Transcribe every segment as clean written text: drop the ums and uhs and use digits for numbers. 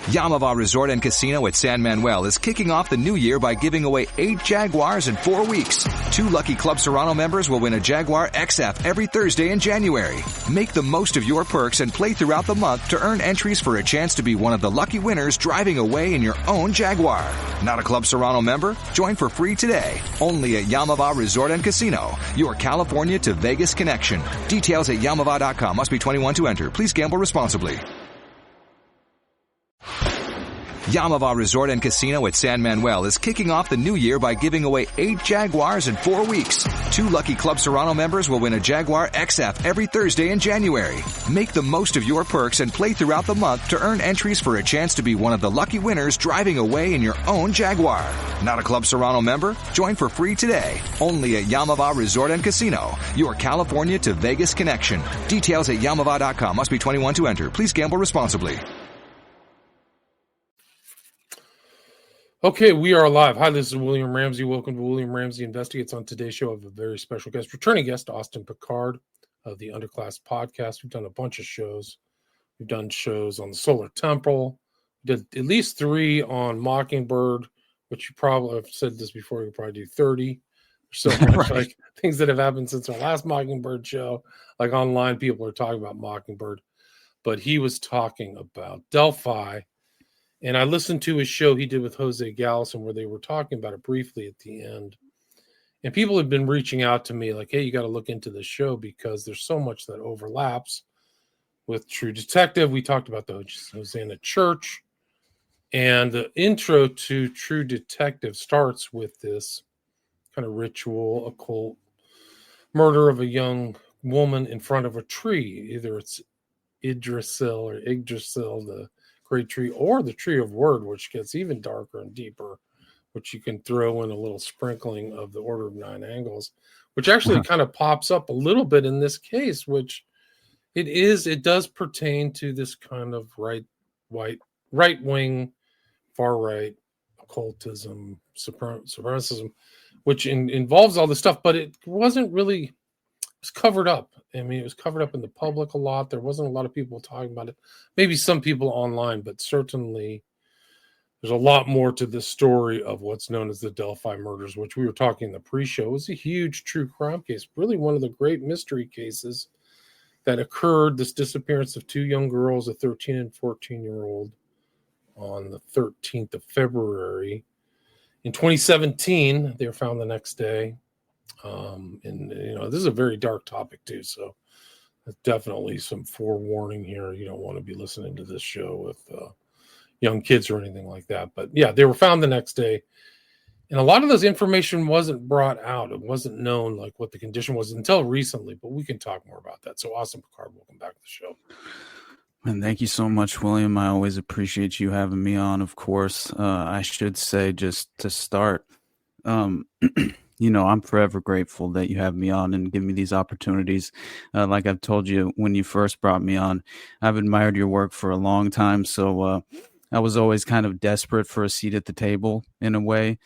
Yamava Resort and Casino at San Manuel is kicking off the new year by giving away 8 Jaguars in 4 weeks. 2 lucky Club Serrano members will win a Jaguar XF every Thursday in January. Make the most of your perks and play throughout the month to earn entries for a chance to be one of the lucky winners driving away in your own Jaguar. Not a Club Serrano member? Join for free today. Only at Yamava Resort and Casino, your California to Vegas connection. Details at yamava.com. Must be 21 to enter. Please gamble responsibly. Yamava Resort and Casino at San Manuel is kicking off the new year by giving away 8 Jaguars in 4 weeks. 2 lucky Club Serrano members will win a Jaguar XF every Thursday in January. Make the most of your perks and play throughout the month to earn entries for a chance to be one of the lucky winners driving away in your own Jaguar. Not a Club Serrano member? Join for free today. Only at Yamava Resort and Casino, your California to Vegas connection. Details at yamava.com. Must be 21 to enter. Please gamble responsibly. Okay, we are live. Hi, this is William Ramsey. Welcome to William Ramsey Investigates. On today's show, I have a very special guest, returning guest, Austin Picard of the Underclass podcast. We've done a bunch of shows. We've done shows on the Solar Temple. We did at least 3 on Mockingbird, which you probably have said this before. You probably do 30 or so much, right. Like things that have happened since our last Mockingbird show. Like online, people are talking about Mockingbird, but he was talking about Delphi. And I listened to his show he did with Jose Gallison where they were talking about it briefly at the end. And people have been reaching out to me like, hey, you got to look into this show because there's so much that overlaps with True Detective. We talked about the Hosanna Church. And the intro to True Detective starts with this kind of ritual, occult murder of a young woman in front of a tree. Either it's Yggdrasil, the great tree, or the tree of word, which gets even darker and deeper, which you can throw in a little sprinkling of the order of 9 angles, which actually kind of pops up a little bit in this case, which it does pertain to this kind of right wing, far right occultism, supremacism, which involves all this stuff, but it wasn't really, it was covered up. I mean, it was covered up in the public a lot. There wasn't a lot of people talking about it. Maybe some people online, but certainly there's a lot more to the story of what's known as the Delphi murders, which we were talking in the pre-show. It was a huge true crime case, really one of the great mystery cases that occurred, this disappearance of 2 young girls, a 13 and 14-year-old, on the 13th of February. In 2017, they were found the next day. And this is a very dark topic too, so definitely some forewarning here. You don't want to be listening to this show with young kids or anything like that. But yeah, they were found the next day, and a lot of this information wasn't brought out. It wasn't known like what the condition was until recently, but we can talk more about that. So Austin Picard, welcome back to the show. And thank you so much, William. I always appreciate you having me on, of course. I should say, just to start, I'm forever grateful that you have me on and give me these opportunities. Like I've told you when you first brought me on, I've admired your work for a long time. So I was always kind of desperate for a seat at the table in a way,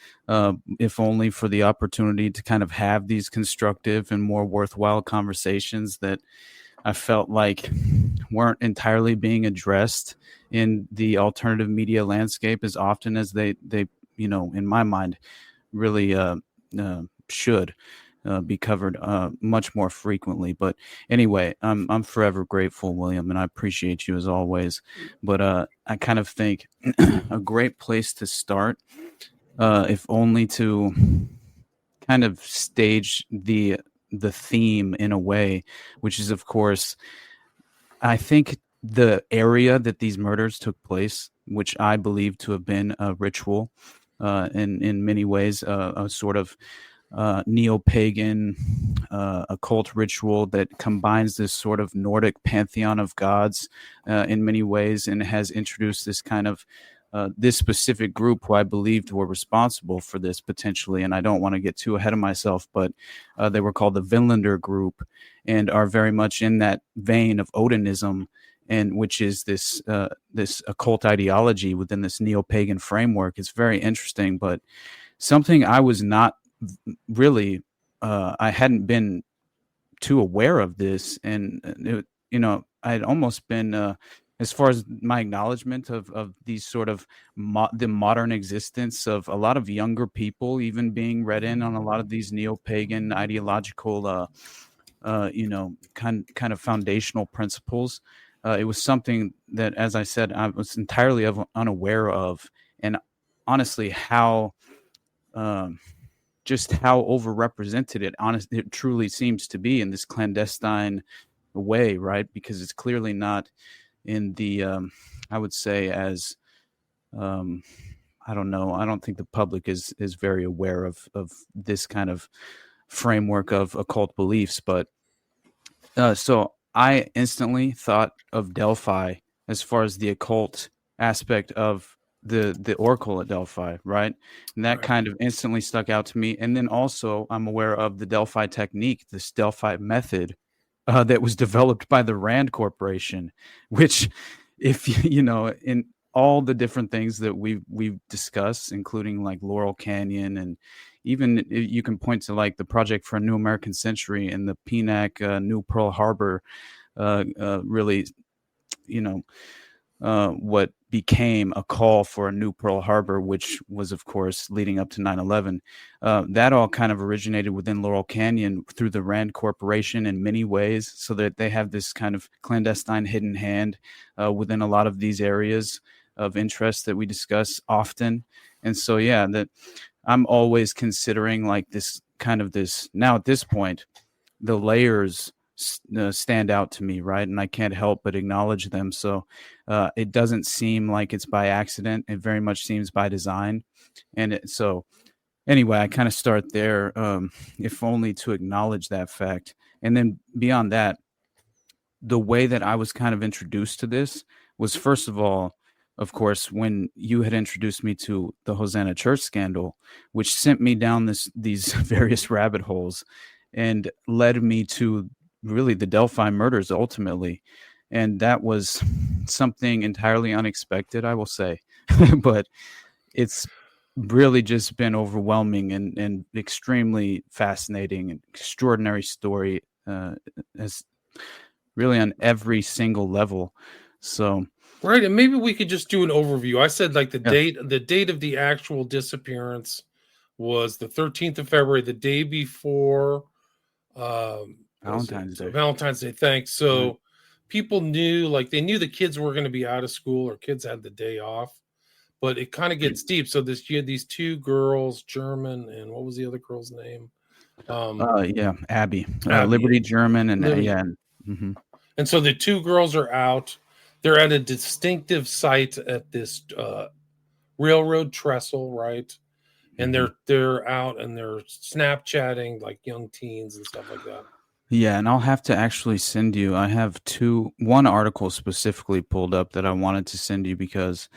if only for the opportunity to kind of have these constructive and more worthwhile conversations that I felt like weren't entirely being addressed in the alternative media landscape as often as they in my mind, really should be covered much more frequently. But anyway, I'm forever grateful, William, and I appreciate you as always. But I kind of think a great place to start, if only to kind of stage the theme in a way, which is, of course, I think the area that these murders took place, which I believe to have been a ritual, in many ways, a sort of neo-pagan occult ritual that combines this sort of Nordic pantheon of gods in many ways, and has introduced this kind of this specific group who I believed were responsible for this potentially. And I don't want to get too ahead of myself, but they were called the Vinlander group and are very much in that vein of Odinism, and which is this occult ideology within this neo-pagan framework. It's very interesting, but something I was not really, I hadn't been too aware of this, and I had almost been as far as my acknowledgement of these sort of the modern existence of a lot of younger people even being read in on a lot of these neo-pagan ideological kind of foundational principles. It was something that, as I said, I was entirely unaware of, and honestly how just how overrepresented it truly seems to be in this clandestine way, right? Because it's clearly not in the I would say as I don't know, I don't think the public is very aware of this kind of framework of occult beliefs. But so I instantly thought of Delphi as far as the occult aspect of the oracle at Delphi, right? And that kind of instantly stuck out to me. And then also I'm aware of the Delphi technique, this Delphi method that was developed by the Rand Corporation, which, if you know, in all the different things that we've discussed, including like Laurel Canyon, and even you can point to like the Project for a New American Century and the PNAC New Pearl Harbor, really, you know, what became a call for a new Pearl Harbor, which was, of course, leading up to 9/11. That all kind of originated within Laurel Canyon through the Rand Corporation in many ways, so that they have this kind of clandestine hidden hand within a lot of these areas of interest that we discuss often. And so, yeah, that I'm always considering like this kind of this now at this point, the layers stand out to me, right? And I can't help but acknowledge them. So it doesn't seem like it's by accident. It very much seems by design. And so anyway, I kind of start there, if only to acknowledge that fact. And then beyond that, the way that I was kind of introduced to this was, first of all, of course, when you had introduced me to the Hosanna Church scandal, which sent me down these various rabbit holes and led me to really the Delphi murders ultimately. And that was something entirely unexpected, I will say. But it's really just been overwhelming and extremely fascinating and extraordinary story, as really on every single level. So right, and maybe we could just do an overview. I said like the date of the actual disappearance was the 13th of February, the day before Valentine's Day. Valentine's Day, thanks. So people knew, like they knew the kids were going to be out of school or kids had the day off, but it kind of gets deep. So you had these two girls, German, and what was the other girl's name? Abby. Liberty German, and Liberty. yeah. Mm-hmm. And so the two girls are out. They're at a distinctive site at this railroad trestle, right? And they're out and they're Snapchatting like young teens and stuff like that. Yeah, and I'll have to actually send you. I have one article specifically pulled up that I wanted to send you because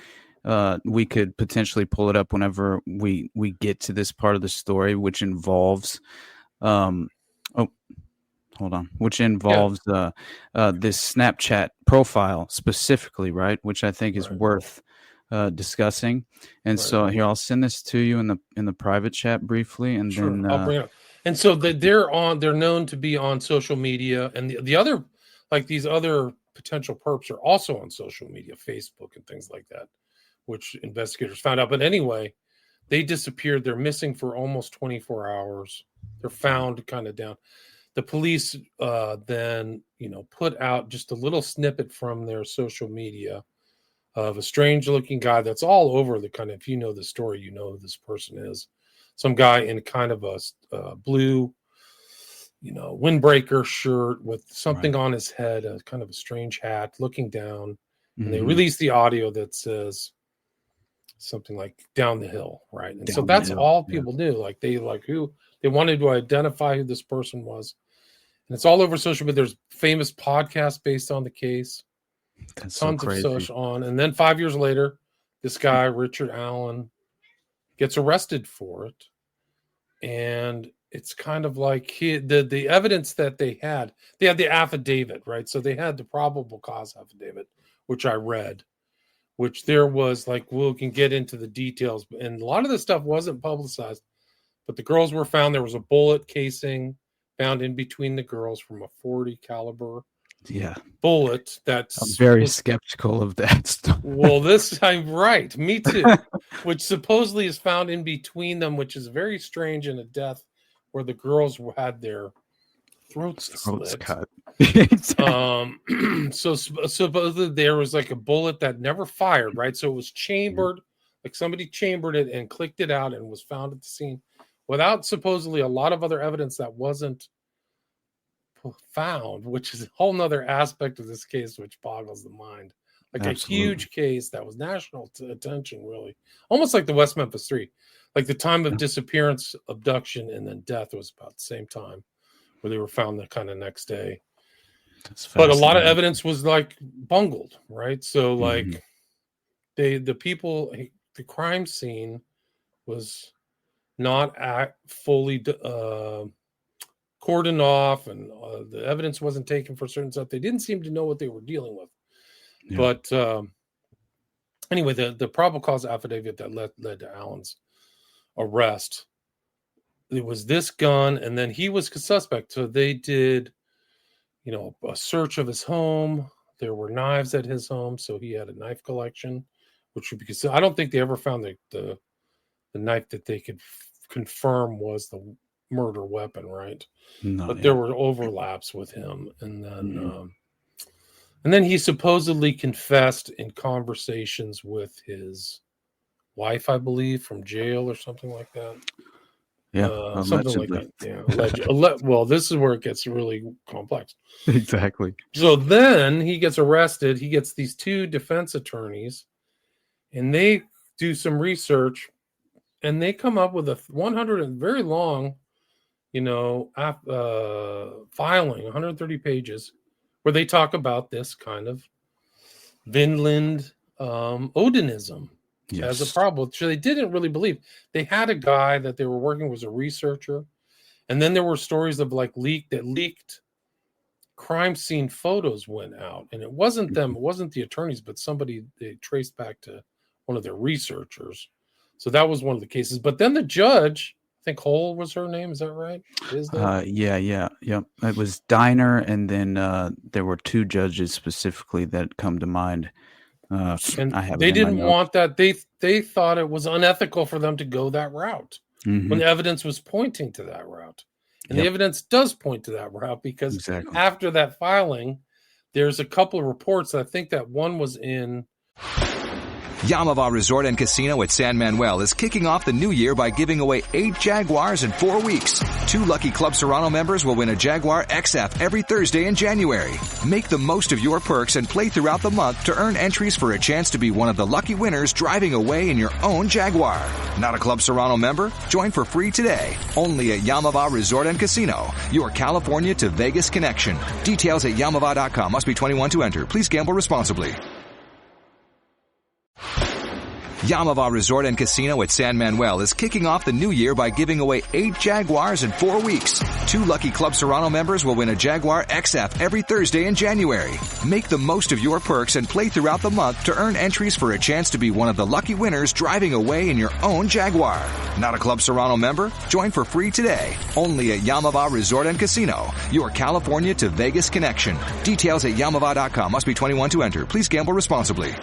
we could potentially pull it up whenever we get to this part of the story, which involves which involves this Snapchat profile specifically, right? Which I think is worth discussing. And so here, I'll send this to you in the private chat briefly, and then I'll bring it up. And so they're known to be on social media, and the other, like these other potential perps are also on social media, Facebook and things like that, which investigators found out. But anyway, they disappeared. They're missing for almost 24 hours. They're found kind of down. The police then, put out just a little snippet from their social media of a strange looking guy that's all over the kind of, if you know the story, you know who this person is. Some guy in kind of a blue, windbreaker shirt with something on his head, a kind of a strange hat, looking down. And they release the audio that says something like "down the hill," right? And so that's all people knew. Like they wanted to identify who this person was, and it's all over social media. There's famous podcasts based on the case. That's tons so crazy. of social on, and then 5 years later, this guy Richard Allen gets arrested for it, and it's kind of like the evidence that they had the affidavit, right? So they had the probable cause affidavit, which I read, which there was like, we can get into the details, and a lot of this stuff wasn't publicized, but the girls were found. There was a bullet casing found in between the girls from a .40 caliber Yeah. bullet I'm that's very skeptical of that stuff. Well, I'm right. Me too. Which supposedly is found in between them, which is very strange in a death where the girls had their throats slit. Cut. So supposedly there was like a bullet that never fired, right? So it was chambered, like somebody chambered it and clicked it out and was found at the scene without supposedly a lot of other evidence that wasn't found, which is a whole nother aspect of this case, which boggles the mind. Like Absolutely. A huge case that was national attention, really. Almost like the West Memphis 3. Like the time of disappearance, abduction, and then death was about the same time, where they were found the kind of next day. But a lot of evidence was like bungled, right? So like the crime scene was not fully cordoned off, and the evidence wasn't taken for certain stuff. They didn't seem to know what they were dealing with. Yeah. But anyway, the probable cause affidavit that led to Allen's arrest, it was this gun, and then he was a suspect. So they did, a search of his home. There were knives at his home, so he had a knife collection, which would be because I don't think they ever found the knife that they could confirm was the murder weapon, right? But there were overlaps with him, and then he supposedly confessed in conversations with his wife, I believe, from jail or something like that. Yeah, something like that. Yeah, well, this is where it gets really complex. Exactly. So then he gets arrested. He gets these two defense attorneys, and they do some research, and they come up with a 100 and very long, filing, 130 pages, where they talk about this kind of Vinland Odinism as a problem, which they didn't really believe. They had a guy that they were working with, was a researcher, and then there were stories of like leaked crime scene photos went out, and it wasn't them, it wasn't the attorneys, but somebody they traced back to one of their researchers. So that was one of the cases. But then the judge, I think Hole was her name. Is that right? Yeah. It was Diner, and then there were two judges specifically that come to mind. And they didn't want that. They thought it was unethical for them to go that route when the evidence was pointing to that route. And the evidence does point to that route because after that filing, there's a couple of reports. I think that one was in Yamava Resort and Casino at San Manuel is kicking off the new year by giving away 8 Jaguars in 4 weeks. 2 lucky Club Serrano members will win a Jaguar XF every Thursday in January. Make the most of your perks and play throughout the month to earn entries for a chance to be one of the lucky winners driving away in your own Jaguar. Not a Club Serrano member? Join for free today. Only at Yamava Resort and Casino, your California to Vegas connection. Details at yamava.com. Must be 21 to enter. Please gamble responsibly. Yamava Resort and Casino at San Manuel is kicking off the new year by giving away 8 Jaguars in 4 weeks. 2 lucky Club Serrano members will win a Jaguar XF every Thursday in January. Make the most of your perks and play throughout the month to earn entries for a chance to be one of the lucky winners driving away in your own Jaguar. Not a Club Serrano member? Join for free today. Only at Yamava Resort and Casino, your California to Vegas connection. Details at yamava.com. Must be 21 to enter. Please gamble responsibly.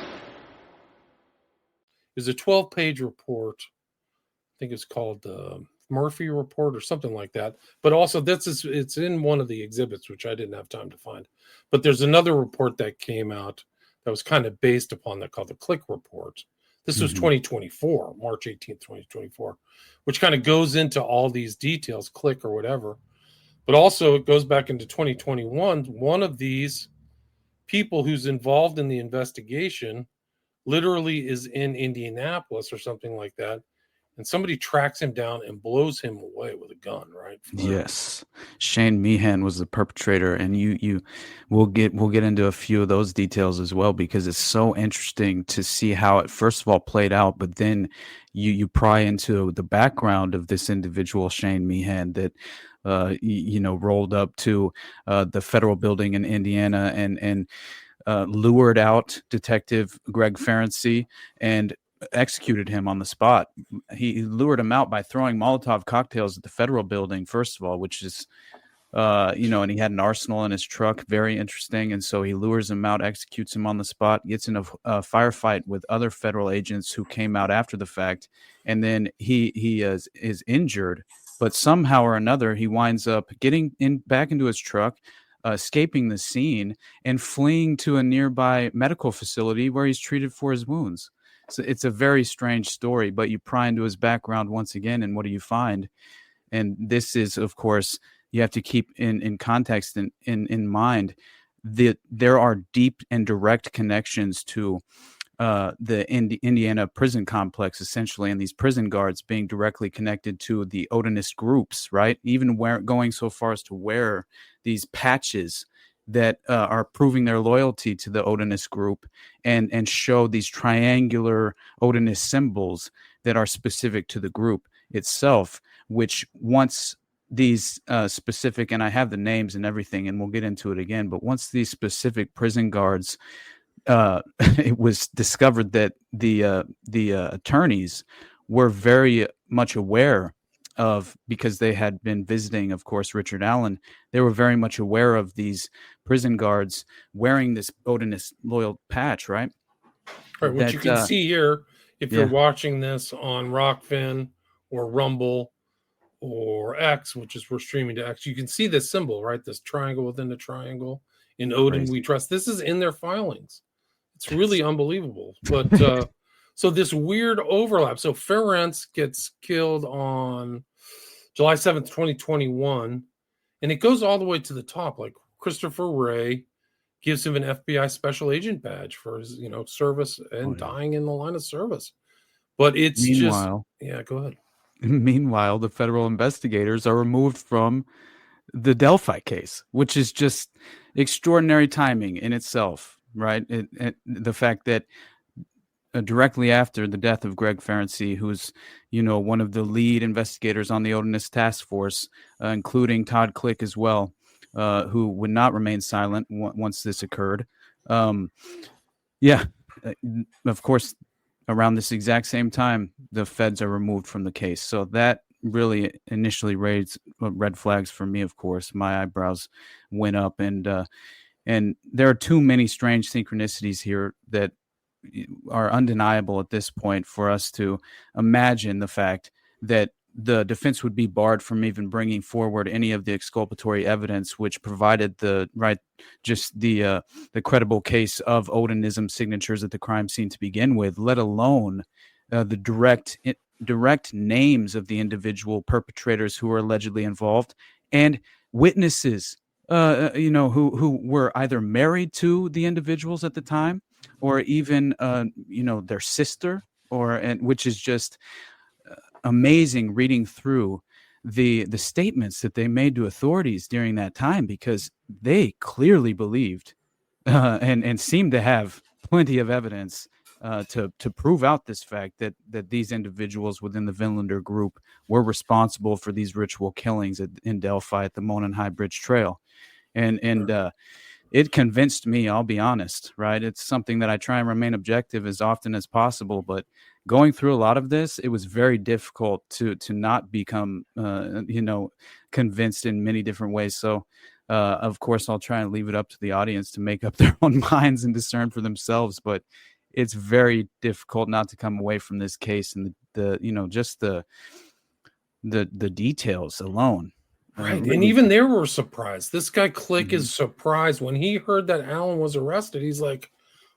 Is a 12-page report. I think it's called the Murphy Report or something like that. But also, it's in one of the exhibits, which I didn't have time to find. But there's another report that came out that was kind of based upon that called the Click Report. This was 2024, March 18th, 2024, which kind of goes into all these details, Click or whatever. But also, it goes back into 2021. One of these people who's involved in the investigation literally is in Indianapolis or something like that, and somebody tracks him down and blows him away with a gun, right? Yes, Shane Meehan was the perpetrator, and we'll get into a few of those details as well, because it's so interesting to see how it first of all played out, but then you pry into the background of this individual, Shane Meehan, that rolled up to the federal building in Indiana and lured out Detective Greg Ferenczi and executed him on the spot. He lured him out by throwing Molotov cocktails at the federal building, first of all, which is And he had an arsenal in his truck. Very interesting. And so he lures him out, executes him on the spot, gets in a firefight with other federal agents who came out after the fact. And then he is injured, but somehow or another, he winds up getting back into his truck, escaping the scene and fleeing to a nearby medical facility where he's treated for his wounds. So it's a very strange story, but you pry into his background once again, and what do you find? And this is, of course, you have to keep in context and in mind that there are deep and direct connections to the Indiana prison complex, essentially, and these prison guards being directly connected to the Odinist groups, right? Even going so far as to wear these patches that are proving their loyalty to the Odinist group and show these triangular Odinist symbols that are specific to the group itself, which once these specific, and I have the names and everything, and we'll get into it again, but once these specific prison guards, it was discovered that the attorneys were very much aware of, because they had been visiting, of course, Richard Allen, they were very much aware of these prison guards wearing this Odinist loyal patch, right? Right, which you can see here if you're watching this on Rockfin or Rumble or X, which is we're streaming to X. You can see this symbol, right? This triangle within the triangle. In Odin we trust. This is in their filings. It's really unbelievable. But so this weird overlap. So Ferenc gets killed on July 7th, 2021. And it goes all the way to the top. Like Christopher Wray gives him an FBI special agent badge for his, service and dying in the line of service. But it's go ahead. Meanwhile, the federal investigators are removed from the Delphi case, which is just extraordinary timing in itself, right? The fact that directly after the death of Greg Ferenczi, who's, one of the lead investigators on the Odinist task force, including Todd Click as well, who would not remain silent once this occurred. Of course, around this exact same time, the feds are removed from the case. So that really initially raised red flags for me, of course. My eyebrows went up, and there are too many strange synchronicities here that are undeniable at this point for us to imagine the fact that the defense would be barred from even bringing forward any of the exculpatory evidence which provided the credible case of Odinism signatures at the crime scene to begin with, let alone the direct names of the individual perpetrators who were allegedly involved and witnesses who were either married to the individuals at the time or even their sister, which is just amazing reading through the statements that they made to authorities during that time, because they clearly believed and seemed to have plenty of evidence to prove out this fact that these individuals within the Vinlander group were responsible for these ritual killings in Delphi at the Monon High Bridge Trail. And it convinced me, I'll be honest, right? It's something that I try and remain objective as often as possible, but going through a lot of this, it was very difficult to not become, convinced in many different ways. So, of course, I'll try and leave it up to the audience to make up their own minds and discern for themselves. But it's very difficult not to come away from this case and the details alone. Right. And even they were surprised. This guy Click is surprised when he heard that Allen was arrested. He's like,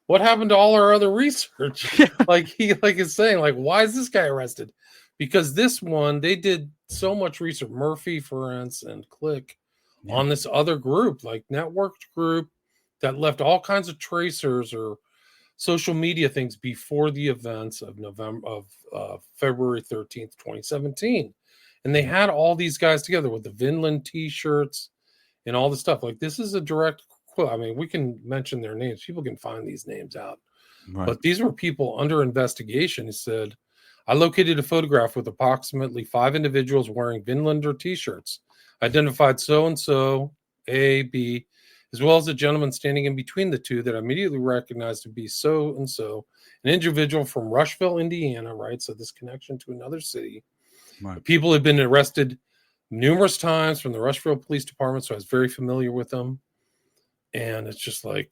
what happened to all our other research? Like he is saying, why is this guy arrested? Because this one, they did so much research, Murphy, Ferenc, and Click, on this other group, networked group that left all kinds of tracers or social media things before the events of February 13th, 2017. And they had all these guys together with the Vinland t-shirts and all the stuff. This is a direct quote. I mean, we can mention their names. People can find these names out. Right. But these were people under investigation who said, I located a photograph with approximately 5 individuals wearing Vinlander t-shirts. Identified so-and-so, A, B, as well as a gentleman standing in between the two that I immediately recognized to be so-and-so, an individual from Rushville, Indiana, right? So this connection to another city. Right. People had been arrested numerous times from the Rushville Police Department, so I was very familiar with them. And it's just like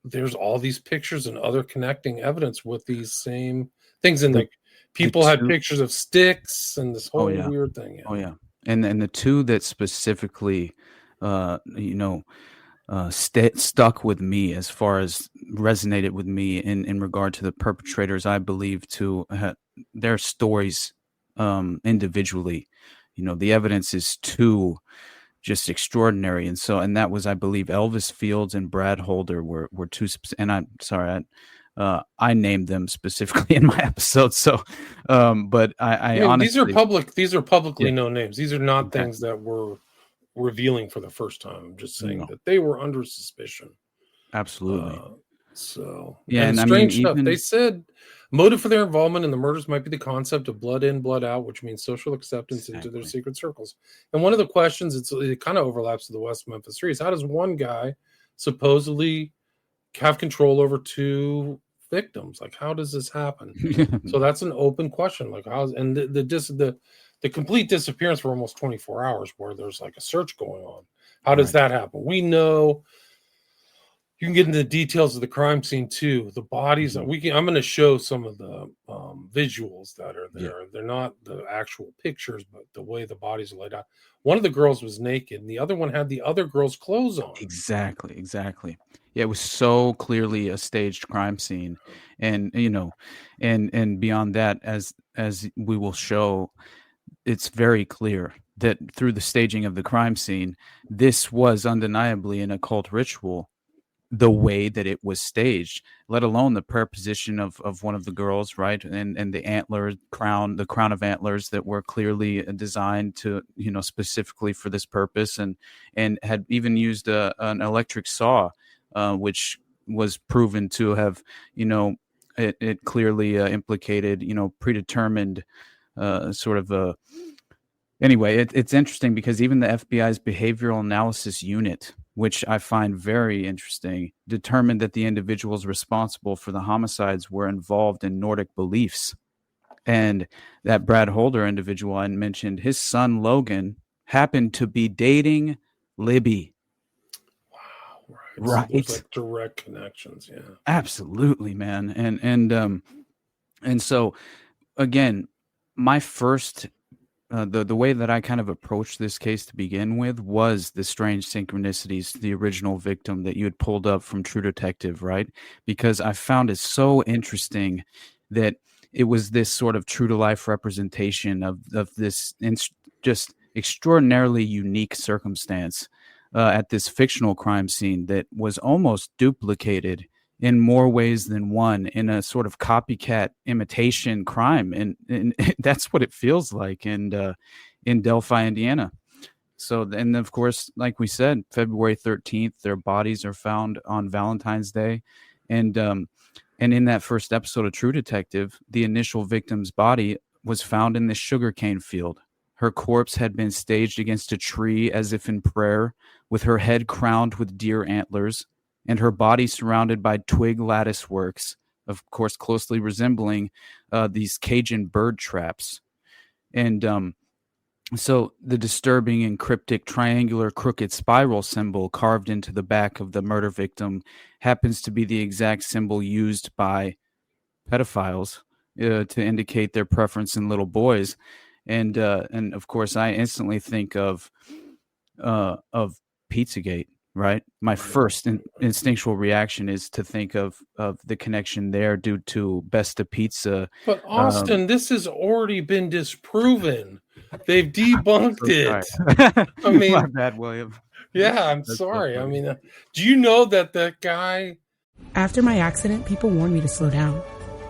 there's all these pictures and other connecting evidence with these same things. And like people had pictures of sticks and this whole weird thing. Yeah. Oh yeah. And the two that specifically, stuck with me as far as resonated with me in regard to the perpetrators, I believe to their stories individually. The evidence is too just extraordinary. And that was, I believe, Elvis Fields and Brad Holder were two, and I'm sorry, I named them specifically in my episode. So, but I honestly, these are publicly known names. These are not things that we're revealing for the first time. I'm just saying that they were under suspicion. Absolutely. And strange stuff. They said motive for their involvement in the murders might be the concept of blood in, blood out, which means social acceptance into their secret circles. And one of the questions, it kind of overlaps with the West Memphis 3, is how does one guy supposedly have control over two victims? Like, how does this happen? So that's an open question. Like, the complete disappearance for almost 24 hours where there's like a search going on. How does that happen? We know you can get into the details of the crime scene too. The bodies, I'm going to show some of the visuals that are there. Yeah. They're not the actual pictures, but the way the bodies are laid out. One of the girls was naked and the other one had the other girl's clothes on. Exactly. Yeah, it was so clearly a staged crime scene. And, and beyond that, as we will show, it's very clear that through the staging of the crime scene, this was undeniably an occult ritual, the way that it was staged, let alone the preposition of one of the girls, right? And the crown of antlers that were clearly designed to, specifically for this purpose, and had even used an electric saw, which was proven to have, it clearly implicated, predetermined sort of a. Anyway, it's interesting because even the FBI's behavioral analysis unit, which I find very interesting, determined that the individuals responsible for the homicides were involved in Nordic beliefs. And that Brad Holder individual I mentioned, his son Logan happened to be dating Libby. Wow, right. So like direct connections, yeah. Absolutely, man. And so again, my first the way that I kind of approached this case to begin with was the strange synchronicities to the original victim that you had pulled up from True Detective, right? Because I found it so interesting that it was this sort of true to life representation of this just extraordinarily unique circumstance at this fictional crime scene that was almost duplicated in more ways than one in a sort of copycat imitation crime. And that's what it feels like in Delphi, Indiana. So, and of course, like we said, February 13th, their bodies are found on Valentine's Day. And in that first episode of True Detective, the initial victim's body was found in the sugarcane field. Her corpse had been staged against a tree as if in prayer, with her head crowned with deer antlers, and her body surrounded by twig lattice works, of course, closely resembling these Cajun bird traps. And so the disturbing and cryptic triangular crooked spiral symbol carved into the back of the murder victim happens to be the exact symbol used by pedophiles to indicate their preference in little boys. And of course, I instantly think of Pizzagate. Right. My first instinctual reaction is to think of the connection there due to Besta Pizza. But Austin, this has already been disproven. They've debunked it. I mean, my bad, William. Yeah, I'm sorry. I mean, do you know that guy? After my accident, people warned me to slow down.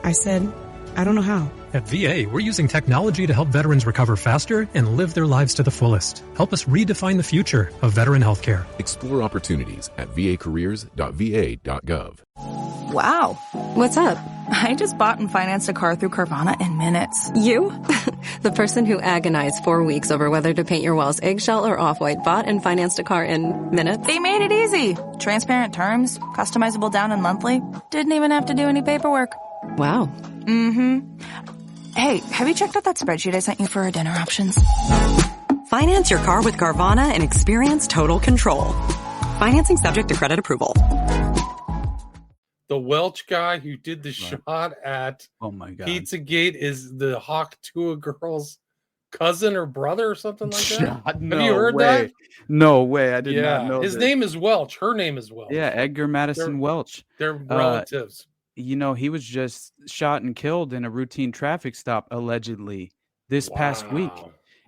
I said, I don't know how. At VA, we're using technology to help veterans recover faster and live their lives to the fullest. Help us redefine the future of veteran healthcare. Explore opportunities at vacareers.va.gov. Wow. What's up? I just bought and financed a car through Carvana in minutes. You? The person who agonized 4 weeks over whether to paint your walls eggshell or off-white bought and financed a car in minutes? They made it easy. Transparent terms, customizable down and monthly. Didn't even have to do any paperwork. Wow. Mm-hmm. Hey, have you checked out that spreadsheet I sent you for our dinner options? Finance your car with Carvana and experience total control. Financing subject to credit approval. The Welch guy who did the shot at Pizzagate is the Hawk Tua girl's cousin or brother or something like that. No Have you heard way. that? No way. I did not know his this. name is Welch. Her name is Welch. Yeah, Edgar Madison Welch. They're relatives. You know, he was just shot and killed in a routine traffic stop, allegedly, this past week.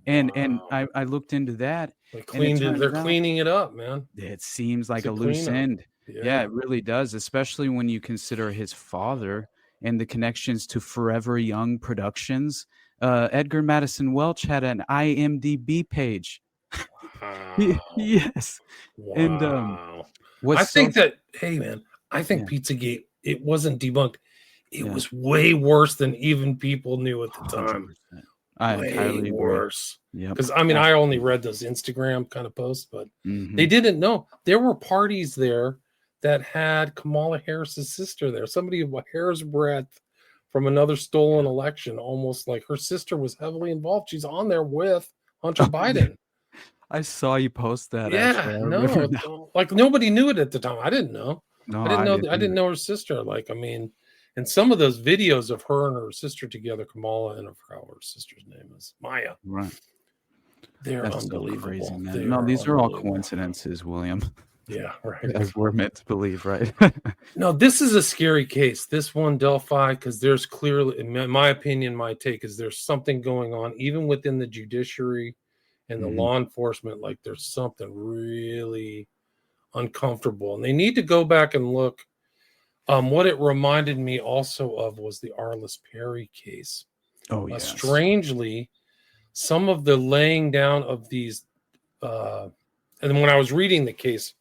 And I looked into that. They're cleaning it up, man. It seems like a loose end. Yeah, it really does, especially when you consider his father and the connections to Forever Young Productions. Edgar Madison Welch had an IMDb page. Wow. Yes. Wow. And I think Pizzagate, it wasn't debunked. It was way worse than even people knew at the time. 100%. I entirely worse. Yeah, because I only read those Instagram kind of posts, but they didn't know there were parties there that had Kamala Harris's sister there. Somebody a hair's breadth from another stolen election, almost like her sister was heavily involved. She's on there with Hunter Biden. I saw you post that. Yeah, no, like nobody knew it at the time. I didn't know. I didn't know her sister. Like, I mean. And some of those videos of her and her sister together, Kamala, and I forgot what her sister's name is, Maya. Right. They're That's unbelievable. So crazy, man. No, these are all coincidences, William. Yeah, right. As we're meant to believe, right? No, this is a scary case. This one, Delphi, because there's clearly, in my opinion, my take is there's something going on, even within the judiciary and the law enforcement. Like there's something really uncomfortable, and they need to go back and look. What it reminded me also of was the Arliss Perry case. Oh, yeah. Strangely, some of the laying down of these, and when I was reading the case,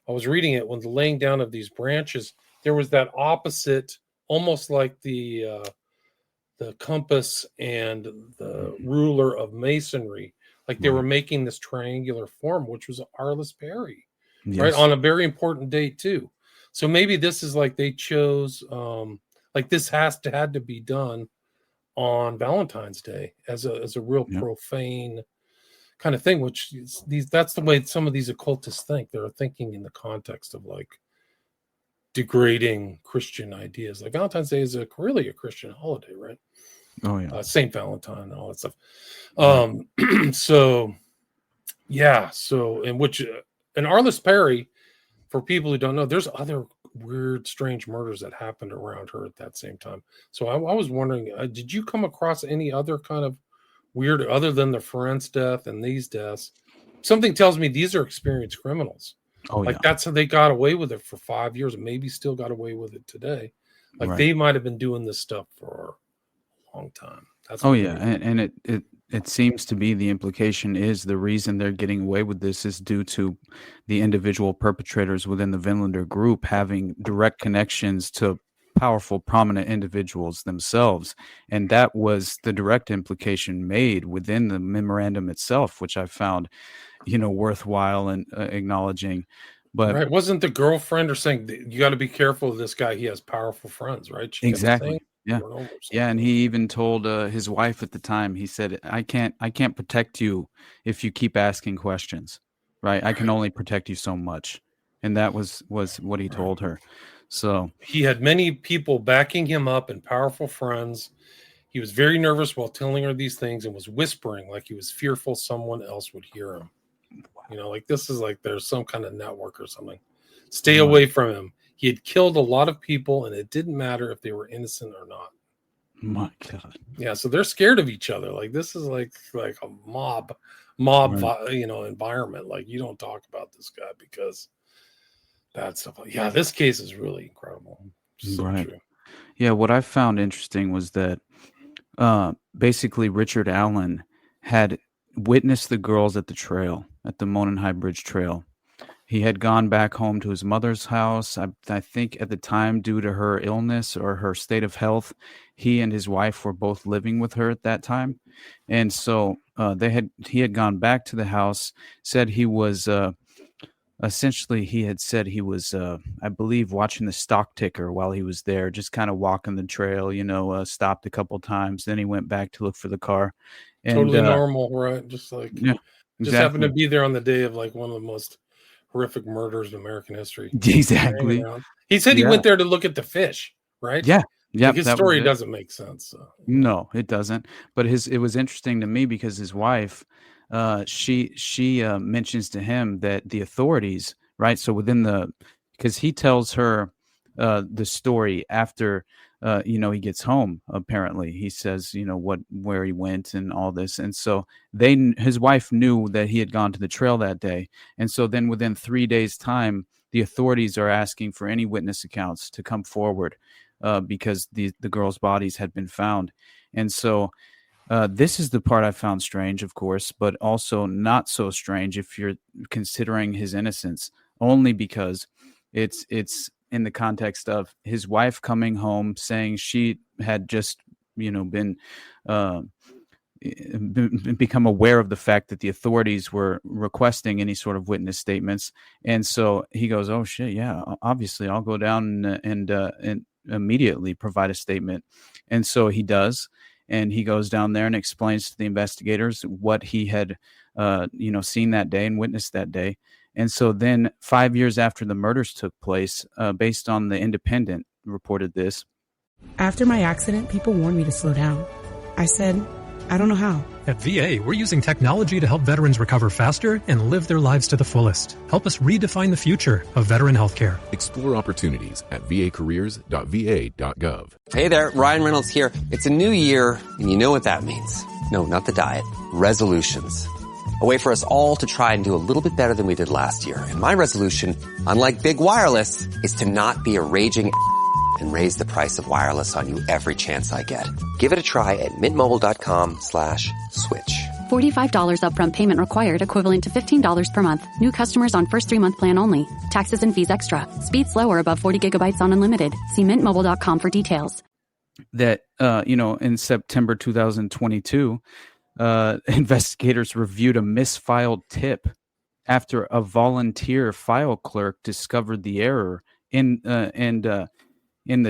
I was reading it when the laying down of these branches, there was that opposite, almost like the compass and the ruler of masonry, like they were making this triangular form, which was Arliss Perry, right, on a very important date too. So maybe this is like they chose, like this had to be done on Valentine's Day as a real profane kind of thing. Which is that's the way some of these occultists think. They're thinking in the context of like degrading Christian ideas. Like Valentine's Day is really a Christian holiday, right? Oh yeah, Saint Valentine and all that stuff. So and Arliss Perry. For people who don't know, there's other weird, strange murders that happened around her at that same time. So I was wondering, did you come across any other kind of weird, other than the Ferencz death and these deaths? Something tells me these are experienced criminals. Oh, like that's how they got away with it for 5 years, and maybe still got away with it today. Like they might have been doing this stuff for a long time. That's and it seems to be the implication is the reason they're getting away with this is due to the individual perpetrators within the Vinlander group having direct connections to powerful, prominent individuals themselves. And that was the direct implication made within the memorandum itself, which I found, worthwhile and acknowledging. But wasn't the girlfriend or saying you got to be careful of this guy? He has powerful friends, right? Exactly. Yeah. Yeah. And he even told his wife at the time, he said, I can't protect you if you keep asking questions. Right. I can only protect you so much. And that was what he told her. So he had many people backing him up and powerful friends. He was very nervous while telling her these things and was whispering like he was fearful someone else would hear him. Like this is like there's some kind of network or something. Stay away from him. He had killed a lot of people, and it didn't matter if they were innocent or not. My God. Yeah, so they're scared of each other. Like this is like a mob, environment. Like you don't talk about this guy because that stuff. Yeah, this case is really incredible. So true. Yeah, what I found interesting was that basically Richard Allen had witnessed the girls at the trail, at the Monenhigh Bridge Trail. He had gone back home to his mother's house. I think at the time, due to her illness or her state of health, he and his wife were both living with her at that time. And so he had gone back to the house, said he was essentially, he had said he was, I believe, watching the stock ticker while he was there, just kind of walking the trail, stopped a couple times. Then he went back to look for the car. And, totally normal, right? Just like Just happened to be there on the day of like one of the most horrific murders in American history. Exactly. He said he went there to look at the fish, right? Yeah. Yeah. Like his story doesn't make sense. So. No, it doesn't. But it was interesting to me because his wife, she mentions to him that the authorities, right? So because he tells her the story after he gets home. Apparently, he says where he went and all this, and so his wife knew that he had gone to the trail that day, and so then within 3 days' time, the authorities are asking for any witness accounts to come forward because the girls' bodies had been found, and so. This is the part I found strange, of course, but also not so strange if you're considering his innocence, only because it's in the context of his wife coming home saying she had just, become aware of the fact that the authorities were requesting any sort of witness statements. And so he goes, oh shit, yeah, obviously I'll go down and immediately provide a statement. And so he does. And he goes down there and explains to the investigators what he had, seen that day and witnessed that day. And so then 5 years after the murders took place, based on the Independent reported this. After my accident, people warned me to slow down. I said, I don't know how. At VA, we're using technology to help veterans recover faster and live their lives to the fullest. Help us redefine the future of veteran healthcare. Explore opportunities at vacareers.va.gov. Hey there, Ryan Reynolds here. It's a new year, and you know what that means. No, not the diet. Resolutions. A way for us all to try and do a little bit better than we did last year. And my resolution, unlike big wireless, is to not be a raging and raise the price of wireless on you every chance I get. Give it a try at mintmobile.com/switch. $45 upfront payment required, equivalent to $15 per month. New customers on first 3-month plan only. Taxes and fees extra. Speed slower above 40 gigabytes on unlimited. See mintmobile.com for details. That, in September 2022, investigators reviewed a misfiled tip after a volunteer file clerk discovered the error in the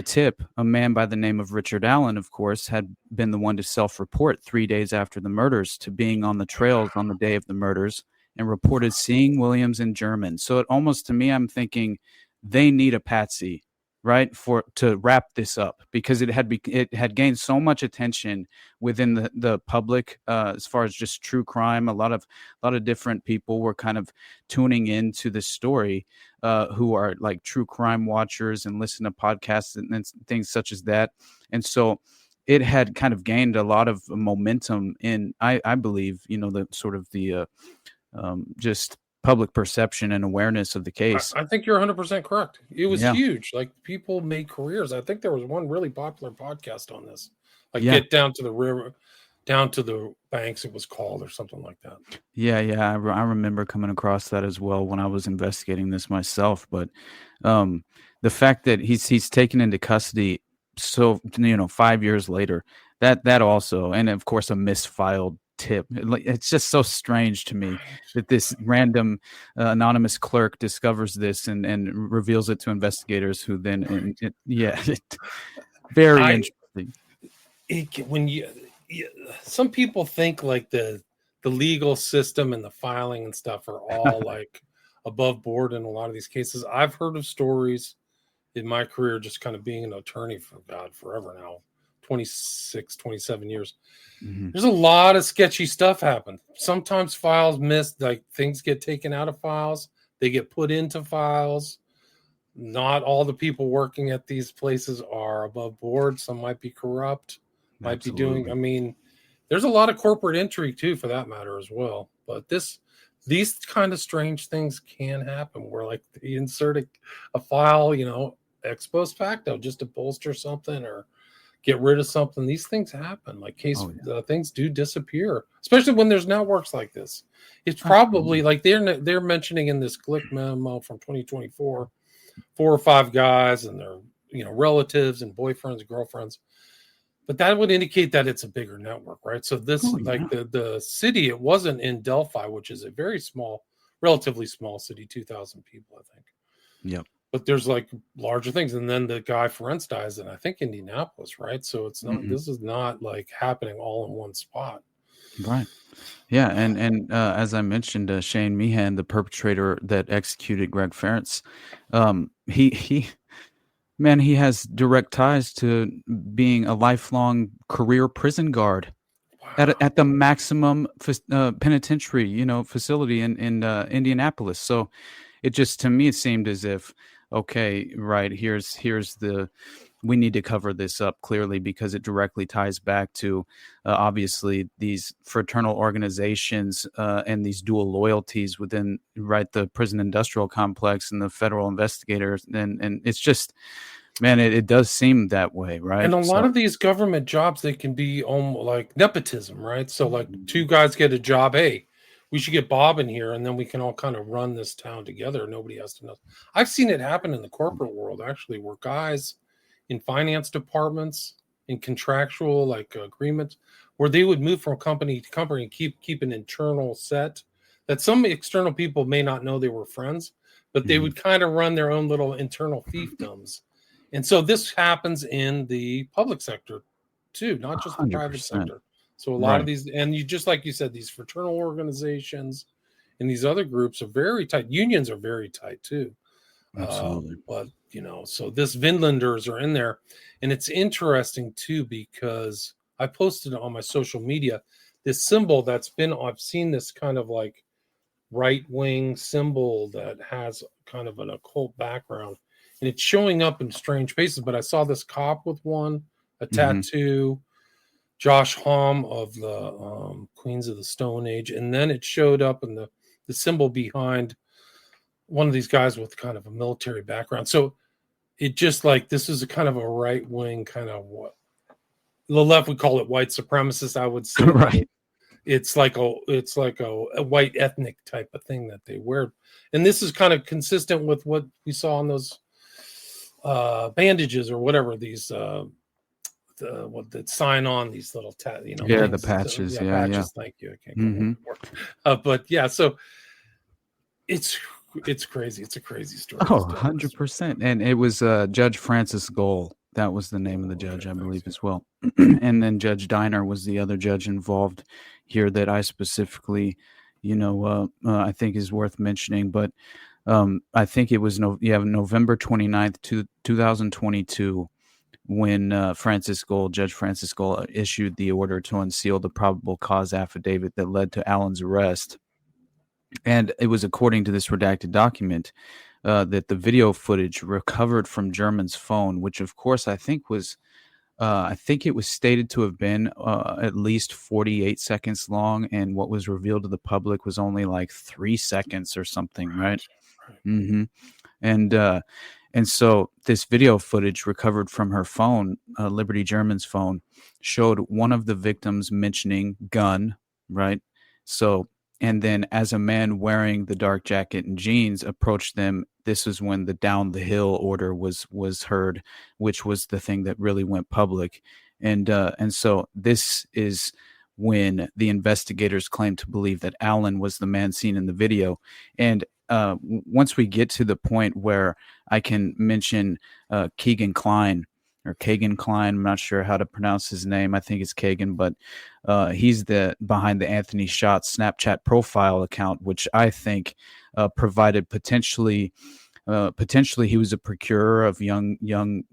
tip. A man by the name of Richard Allen, of course, had been the one to self-report 3 days after the murders to being on the trails on the day of the murders and reported seeing Williams in German. So it almost, to me, I'm thinking they need a patsy, right, to wrap this up, because it had gained so much attention within the public as far as just true crime. A lot of different people were kind of tuning into the story, who are like true crime watchers and listen to podcasts and things such as that. And so it had kind of gained a lot of momentum in, I believe, the sort of the just public perception and awareness of the case. I think you're 100% correct. It was huge. Like, people made careers. I think there was one really popular podcast on this, like Get Down to the River, Down to the Banks, it was called, or something like that. Yeah. I remember coming across that as well when I was investigating this myself. But the fact that he's taken into custody, so 5 years later, that also, and of course a misfiled tip. It's just so strange to me that this random anonymous clerk discovers this and reveals it to investigators, who then very interesting. Some people think like the legal system and the filing and stuff are all like above board in a lot of these cases. I've heard of stories in my career, just kind of being an attorney for forever now, 26, 27 years. Mm-hmm. There's a lot of sketchy stuff happen. Sometimes files miss, like things get taken out of files, they get put into files. Not all the people working at these places are above board. Some might be corrupt, might be doing, there's a lot of corporate intrigue too, for that matter, as well. But these kind of strange things can happen, where like they insert a file, ex post facto, just to bolster something or get rid of something. These things happen. Like things do disappear, especially when there's networks like this. It's probably like they're mentioning in this Glick memo from 2024, 4 or 5 guys and their relatives and boyfriends, girlfriends. But that would indicate that it's a bigger network, right? So this, the city, it wasn't in Delphi, which is a very small, relatively small city, 2,000 people, I think. Yep. But there's like larger things. And then the guy Ferenc dies in, I think, Indianapolis, right? So it's not, this is not like happening all in one spot. Right. Yeah, and as I mentioned, Shane Meehan, the perpetrator that executed Greg Ferentz, he man, he has direct ties to being a lifelong career prison guard at the maximum penitentiary, facility in Indianapolis. So it just, to me, it seemed as if, okay, right, here's the, we need to cover this up clearly because it directly ties back to obviously these fraternal organizations and these dual loyalties within, right, the prison industrial complex and the federal investigators, and it's just, man, it does seem that way, right? And a lot of these government jobs, they can be almost like nepotism, right? So like two guys get a job. Hey, we should get Bob in here, and then we can all kind of run this town together. Nobody has to know. I've seen it happen in the corporate world, actually, where guys in finance departments, in contractual agreements, where they would move from company to company and keep an internal set that some external people may not know they were friends, but they would kind of run their own little internal fiefdoms. And so this happens in the public sector too, not just the 100%. private sector. So a lot of these, and you just like you said, these fraternal organizations and these other groups are very tight. Unions are very tight too. Absolutely. But so this Vinlanders are in there, and it's interesting too because I posted on my social media this symbol I've seen this kind of like right-wing symbol that has kind of an occult background, and it's showing up in strange places. But I saw this cop with a tattoo, Josh Homme of the Queens of the Stone Age, and then it showed up in the symbol behind one of these guys with kind of a military background. So it just like, this is a kind of a right-wing kind of what the left would call it white supremacist, I would say. Right. It's like a white ethnic type of thing that they wear. And this is kind of consistent with what we saw on those bandages or whatever, these that sign on these little the patches. Patches. Thank you. I can't remember. But yeah, so it's crazy. It's a crazy story. 100%. And it was Judge Francis Gohl. That was the name of the judge, I believe, as well. And then Judge Diner was the other judge involved here that I specifically, I think is worth mentioning. But I think it was November 29th, 2022, when Judge Francis Gohl issued the order to unseal the probable cause affidavit that led to Allen's arrest. And it was according to this redacted document that the video footage recovered from German's phone, which of course I think it was stated to have been at least 48 seconds long, and what was revealed to the public was only like 3 seconds or something, right? Mm-hmm. And so this video footage recovered from her phone, Liberty German's phone, showed one of the victims mentioning gun, right? So, and then as a man wearing the dark jacket and jeans approached them, this is when the down the hill order was heard, which was the thing that really went public. And so this is when the investigators claimed to believe that Allen was the man seen in the video. And once we get to the point where I can mention Keegan Klein, or Kagan Klein, I'm not sure how to pronounce his name. I think it's Kagan, but he's behind the Anthony Schott Snapchat profile account, which I think provided potentially he was a procurer of young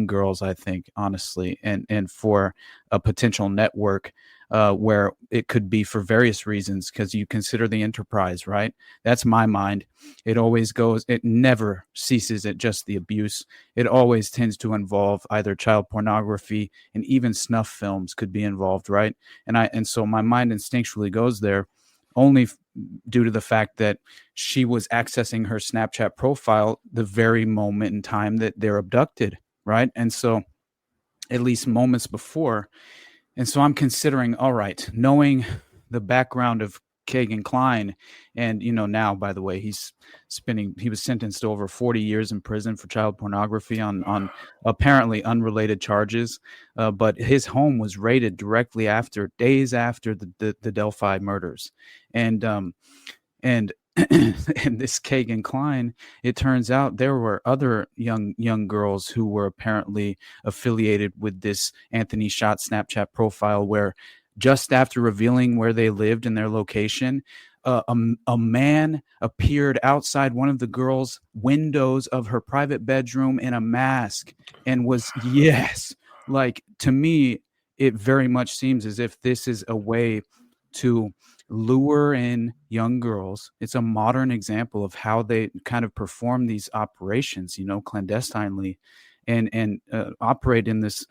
girls, I think, honestly, and for a potential network where it could be for various reasons, because you consider the enterprise, right? That's my mind. It never ceases at just the abuse. It always tends to involve either child pornography, and even snuff films could be involved, right? And so my mind instinctually goes there, only due to the fact that she was accessing her Snapchat profile the very moment in time that they're abducted, right? And so at least moments before. And so I'm considering, all right, knowing the background of Kagan Klein, and now, by the way, he was sentenced to over 40 years in prison for child pornography on apparently unrelated charges, but his home was raided days after the Delphi murders, and and this Kagan Klein, it turns out there were other young girls who were apparently affiliated with this Anthony Schott Snapchat profile, where just after revealing where they lived and their location, a man appeared outside one of the girls' windows of her private bedroom in a mask and was, yes, like, to me, it very much seems as if this is a way to lure in young girls. It's a modern example of how they kind of perform these operations, clandestinely and operate in this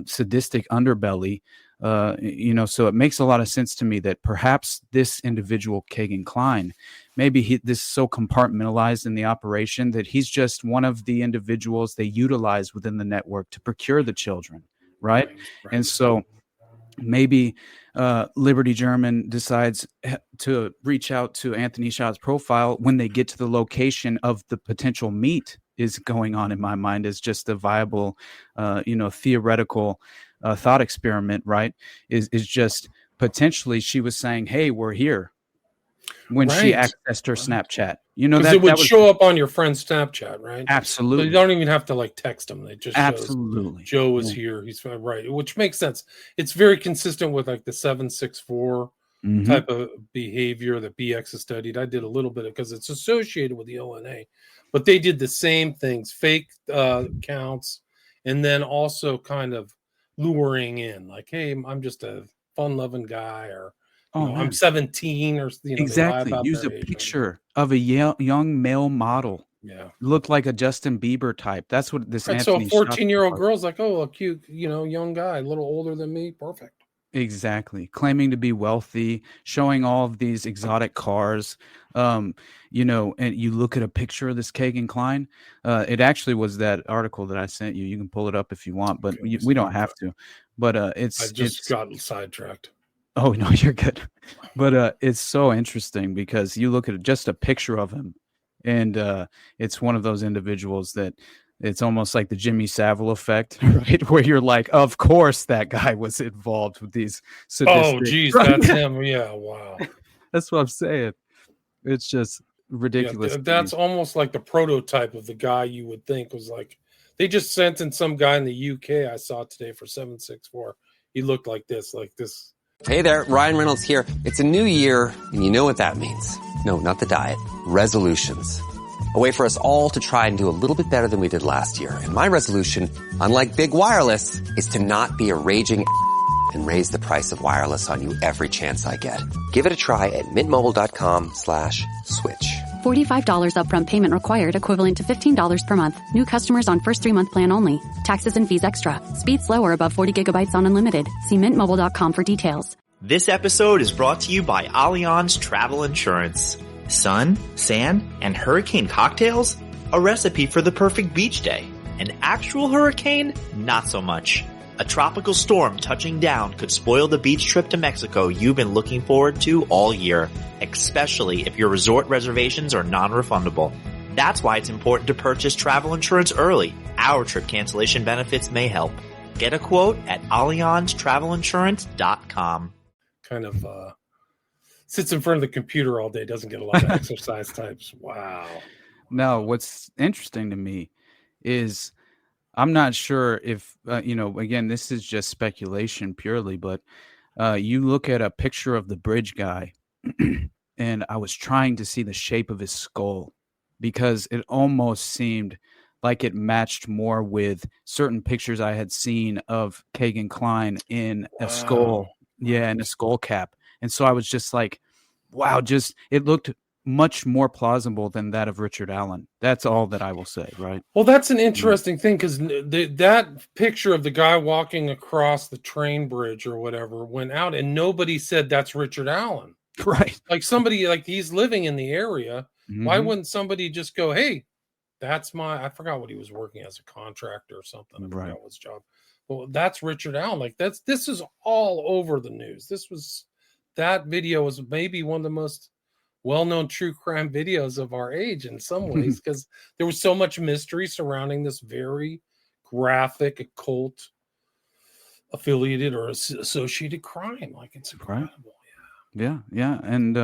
sadistic underbelly. So it makes a lot of sense to me that perhaps this individual, Kagan Klein, maybe this is so compartmentalized in the operation that he's just one of the individuals they utilize within the network to procure the children, right? And so maybe Liberty German decides to reach out to Anthony Schott's profile when they get to the location of the potential meet is going on, in my mind, is just a viable, theoretical thought experiment, right? Is just potentially she was saying, hey, we're here, when she accessed her Snapchat. That it would show up on your friend's Snapchat, right? Absolutely. So you don't even have to text them. They just absolutely shows Joe is here. He's right, which makes sense. It's very consistent with the 764 type of behavior that BX has studied. I did a little bit because it's associated with the ONA, but they did the same things, fake accounts, and then also kind of luring in, hey, I'm just a fun-loving guy, or I'm 17, or exactly. Use a picture of a young male model. Yeah, looked like a Justin Bieber type. That's what this. Right, so a 14-year-old girl's a cute, young guy, a little older than me. Perfect. Exactly. Claiming to be wealthy, showing all of these exotic cars. And you look at a picture of this Kagan Klein. It actually was that article that I sent you. You can pull it up if you want, but we don't have to. But I just got sidetracked. Oh, no, you're good. But it's so interesting because you look at just a picture of him, and it's one of those individuals that it's almost like the Jimmy Savile effect, right? Where you're like, of course that guy was involved with these sadistic... Oh, geez, that's him. Yeah, wow. That's what I'm saying. It's just ridiculous. Yeah, that's almost like the prototype of the guy you would think was they just sent in some guy in the UK I saw today for 764. He looked like this. Hey there, Ryan Reynolds here. It's a new year, and you know what that means. No, not the diet. Resolutions. A way for us all to try and do a little bit better than we did last year. And my resolution, unlike big wireless, is to not be a raging and raise the price of wireless on you every chance I get. Give it a try at mintmobile.com/switch. $45 upfront payment required, equivalent to $15 per month. New customers on first 3-month plan only. Taxes and fees extra. Speed slower above 40 gigabytes on unlimited. See mintmobile.com for details. This episode is brought to you by Allianz Travel Insurance. Sun, sand, and hurricane cocktails? A recipe for the perfect beach day. An actual hurricane? Not so much. A tropical storm touching down could spoil the beach trip to Mexico you've been looking forward to all year, especially if your resort reservations are non-refundable. That's why it's important to purchase travel insurance early. Our trip cancellation benefits may help. Get a quote at AllianzTravelInsurance.com. Kind of sits in front of the computer all day, doesn't get a lot of exercise types. Wow. No, what's interesting to me is I'm not sure if, again, this is just speculation purely, but you look at a picture of the bridge guy and I was trying to see the shape of his skull because it almost seemed like it matched more with certain pictures I had seen of Kagan Klein in a skull. Yeah, in a skull cap. And so I was just like, wow, it looked much more plausible than that of Richard Allen. That's all that I will say, right? Well, that's an interesting thing because that picture of the guy walking across the train bridge or whatever went out and nobody said that's Richard Allen. Right. Somebody, he's living in the area. Mm-hmm. Why wouldn't somebody just go, hey, that's I forgot what he was working as, a contractor or something. I forgot what his job. Well, that's Richard Allen. This is all over the news. That video was maybe one of the most well-known true crime videos of our age in some ways, because there was so much mystery surrounding this very graphic, occult, affiliated or associated crime. It's incredible. Yeah. And,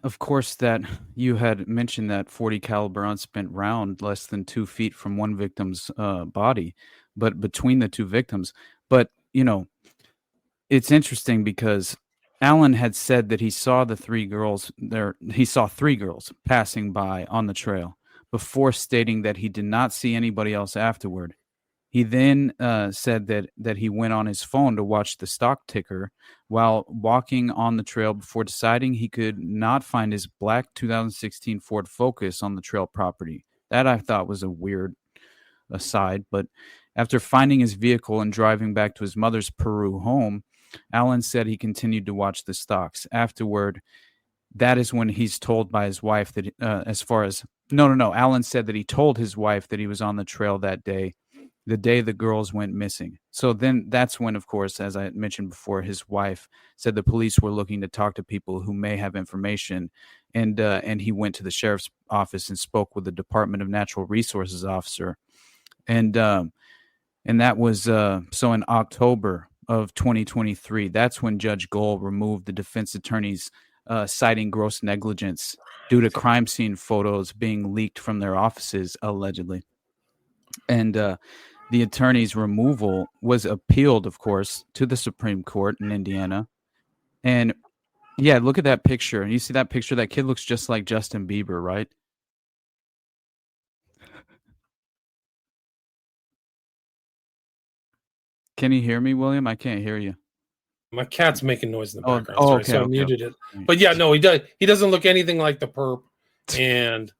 of course, that you had mentioned that 40 caliber unspent round less than 2 feet from one victim's body, but between the two victims. But, it's interesting because Alan had said that he saw the three girls there. He saw three girls passing by on the trail before stating that he did not see anybody else afterward. He then said that he went on his phone to watch the stock ticker while walking on the trail before deciding he could not find his black 2016 Ford Focus on the trail property. That I thought was a weird aside, but after finding his vehicle and driving back to his mother's Peru home, Alan said he continued to watch the stocks. Afterward, that is when he's told by his wife that Alan said that he told his wife that he was on the trail that day, the day the girls went missing. So then that's when, of course, as I mentioned before, his wife said the police were looking to talk to people who may have information. And he went to the sheriff's office and spoke with the Department of Natural Resources officer. And that was so in October of 2023. That's when Judge Gohl removed the defense attorney's citing gross negligence due to crime scene photos being leaked from their offices, allegedly. And the attorney's removal was appealed, of course, to the Supreme Court in Indiana. And yeah, look at that picture. You see that picture? That kid looks just like Justin Bieber, right? Can you hear me, William? I can't hear you. My cat's making noise in the background. Sorry, okay, so I muted it. But yeah, no, he does. He doesn't look anything like the perp, and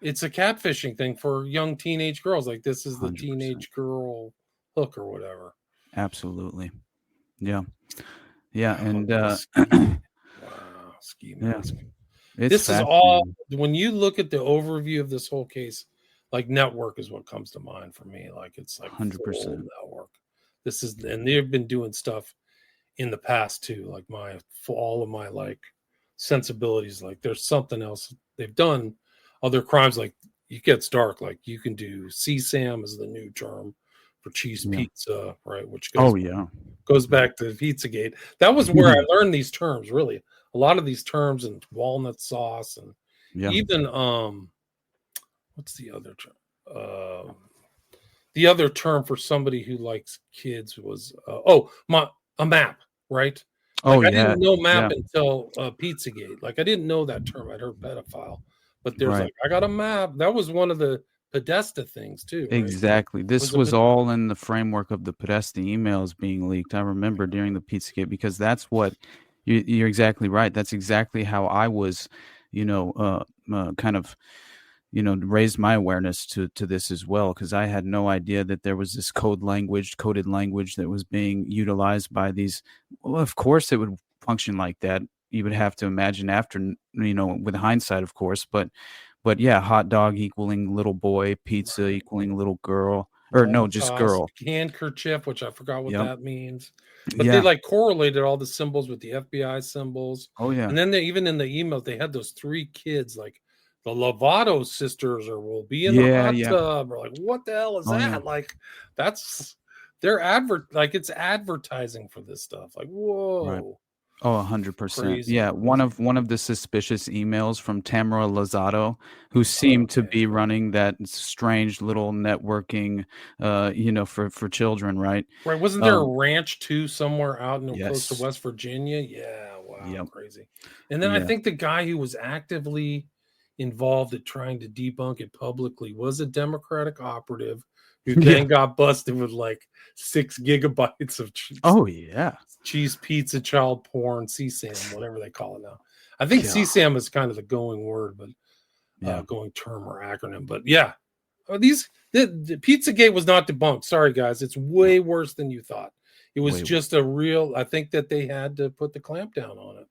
it's a catfishing thing for young teenage girls. Like this is the 100%. Teenage girl hook or whatever. Absolutely, yeah. And ski mask. Yeah. This is all. When you look at the overview of this whole case, like network is what comes to mind for me. Like it's like 100% network. This is, and they've been doing stuff in the past too, like all of my like sensibilities. Like there's something else they've done, other crimes. Like it gets dark. Like you can do CSAM is the new term for cheese pizza, right? Which goes back to Pizzagate. That was where I learned these terms. Really, a lot of these terms, and walnut sauce, and even what's the other term? The other term for somebody who likes kids was a map, right? Like I didn't know map until Pizzagate. Like I didn't know that term. I'd heard pedophile, but there's like I got a map. That was one of the Podesta things too. Right? Exactly. This was all in the framework of the Podesta emails being leaked. I remember during the Pizzagate, because that's what you're exactly right. That's exactly how I was, kind of. Raised my awareness to this as well, because I had no idea that there was this coded language that was being utilized by these. Well, of course, it would function like that. You would have to imagine after, with hindsight, of course. But yeah, hot dog equaling little boy, pizza equaling little girl, or no, just girl. Handkerchief, which I forgot what that means. But they like correlated all the symbols with the FBI symbols. Oh yeah. And then they even in the emails they had those three kids like. The Lovato sisters will be in the hot tub. Or like, what the hell is that? Yeah. Like, they're it's advertising for this stuff. Like, whoa. Right. Oh, 100%. Yeah. One of the suspicious emails from Tamara Lozato, who seemed to be running that strange little networking, for children, right? Right. Wasn't there a ranch too somewhere out close to West Virginia? Yeah. Wow. Crazy. And then I think the guy who was actively involved in trying to debunk it publicly was a Democratic operative who then got busted with like 6 gigabytes of cheese pizza, child porn, CSAM, whatever they call it now. I think CSAM is kind of the going word, but going term or acronym. But the Pizzagate was not debunked. Sorry guys, it's way worse than you thought. It was just a real. I think that they had to put the clamp down on it.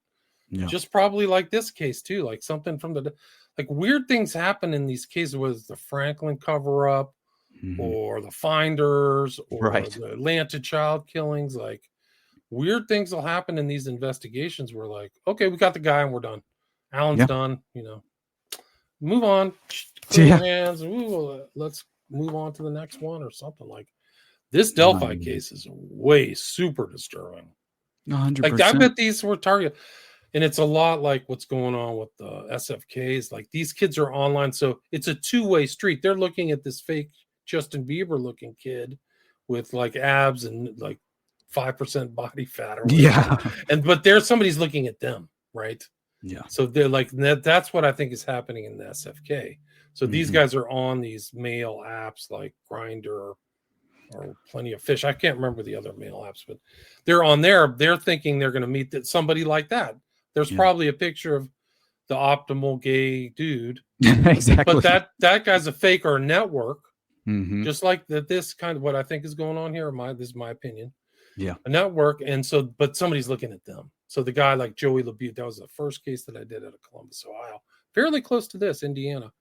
Yeah. Just probably like this case too, like something from like weird things happen in these cases, whether it's the Franklin cover-up or the Finders or the Atlanta child killings. Like weird things will happen in these investigations. We're like, okay, we got the guy and we're done. Alan's done. Move on. Hands. Let's move on to the next one or something. Like this Delphi case is way super disturbing. 100%. Like I bet these were targeted. And it's a lot like what's going on with the SFKs. Like these kids are online. So it's a two-way street. They're looking at this fake Justin Bieber looking kid with like abs and like 5% body fat or whatever. But there's somebody's looking at them, right? Yeah. So they're like, that's what I think is happening in the SFK. So these guys are on these male apps like Grindr or Plenty of Fish. I can't remember the other male apps, but they're on there. They're thinking they're going to meet somebody like that. There's probably a picture of the optimal gay dude. Exactly. But that guy's a fake or a network. Just like that. This kind of what I think is going on here. This is my opinion. Yeah. A network. And so, but somebody's looking at them. So the guy like Joey LaBute, that was the first case that I did out of Columbus, Ohio, fairly close to this, Indiana.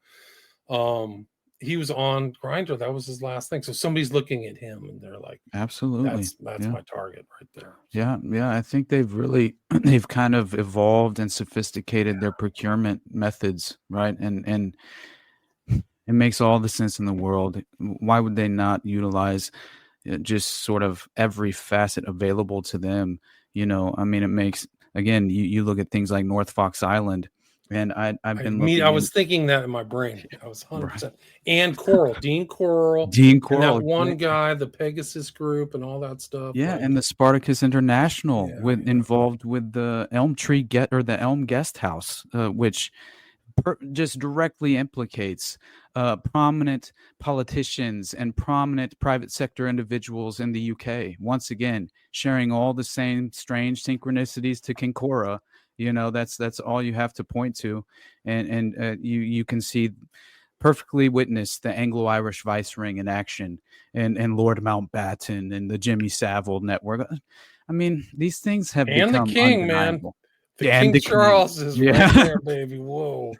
He was on Grindr. That was his last thing. So somebody's looking at him and they're like, absolutely, that's my target right there. Yeah. I think they've kind of evolved and sophisticated their procurement methods, right? And it makes all the sense in the world. Why would they not utilize just sort of every facet available to them? You know, I mean, it makes, again, you look at things like North Fox Island. And I was thinking that in my brain. I was 100%. Right. And Dean Coral, and that one guy, the Pegasus Group, and all that stuff. Yeah, and the Spartacus International involved with the Elm Guest House, which just directly implicates prominent politicians and prominent private sector individuals in the UK. Once again, sharing all the same strange synchronicities to Kinkora. You know, that's all you have to point to, and you can see perfectly witness the Anglo-Irish vice ring in action, and Lord Mountbatten and the Jimmy Savile network. I mean, these things have become the king, undeniable. man. King Charles is right there, baby. Whoa,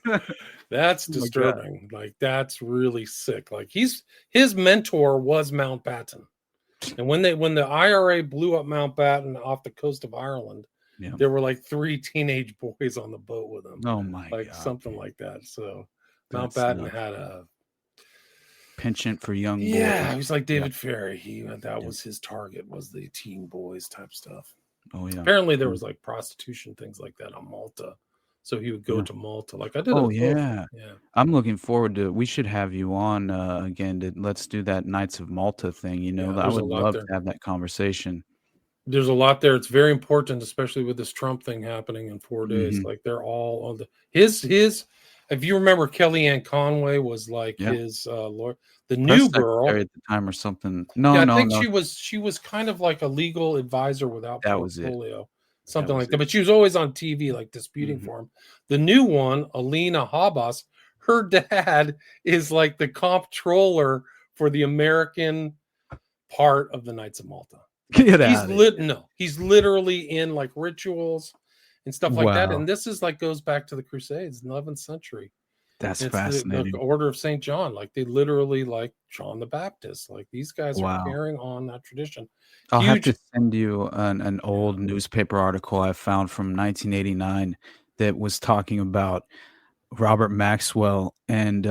that's disturbing. Like that's really sick. Like his mentor was Mountbatten, and when the IRA blew up Mountbatten off the coast of Ireland. Yeah. There were like 3 teenage boys on the boat with him. Oh my God. Something like that. So Mountbatten had a penchant for young boys. Yeah, he was like David Ferry. That was his target, was the teen boys type stuff. Oh yeah. Apparently there was like prostitution, things like that on Malta. So he would go to Malta. Like I did. Oh yeah. I'm looking forward to it. We should have you on again. Let's do that Knights of Malta thing. You know, I would love to have that conversation. There's a lot there. It's very important, especially with this Trump thing happening in 4 days. Like they're all on his. If you remember, Kellyanne Conway was like his lawyer. The new girl at the time or something. I think she was kind of like a legal advisor without portfolio, something like that. But she was always on TV, like disputing for him. The new one, Alina Habas, her dad is like the comptroller for the American part of the Knights of Malta. He's literally in like rituals and stuff like that. And this is like goes back to the Crusades, 11th century. That's fascinating. The Order of St. John, like they literally like John the Baptist. Like these guys are carrying on that tradition. I'll have to send you an old newspaper article I found from 1989 that was talking about Robert Maxwell and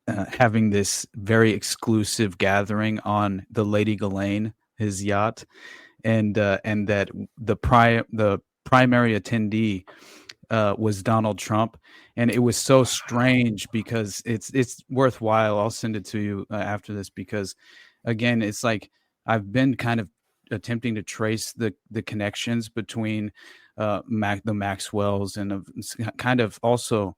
having this very exclusive gathering on the Lady Ghislaine, his yacht, and that the primary attendee was Donald Trump. And it was so strange because it's worthwhile. I'll send it to you after this because, again, it's like I've been kind of attempting to trace the connections between the Maxwells and kind of also,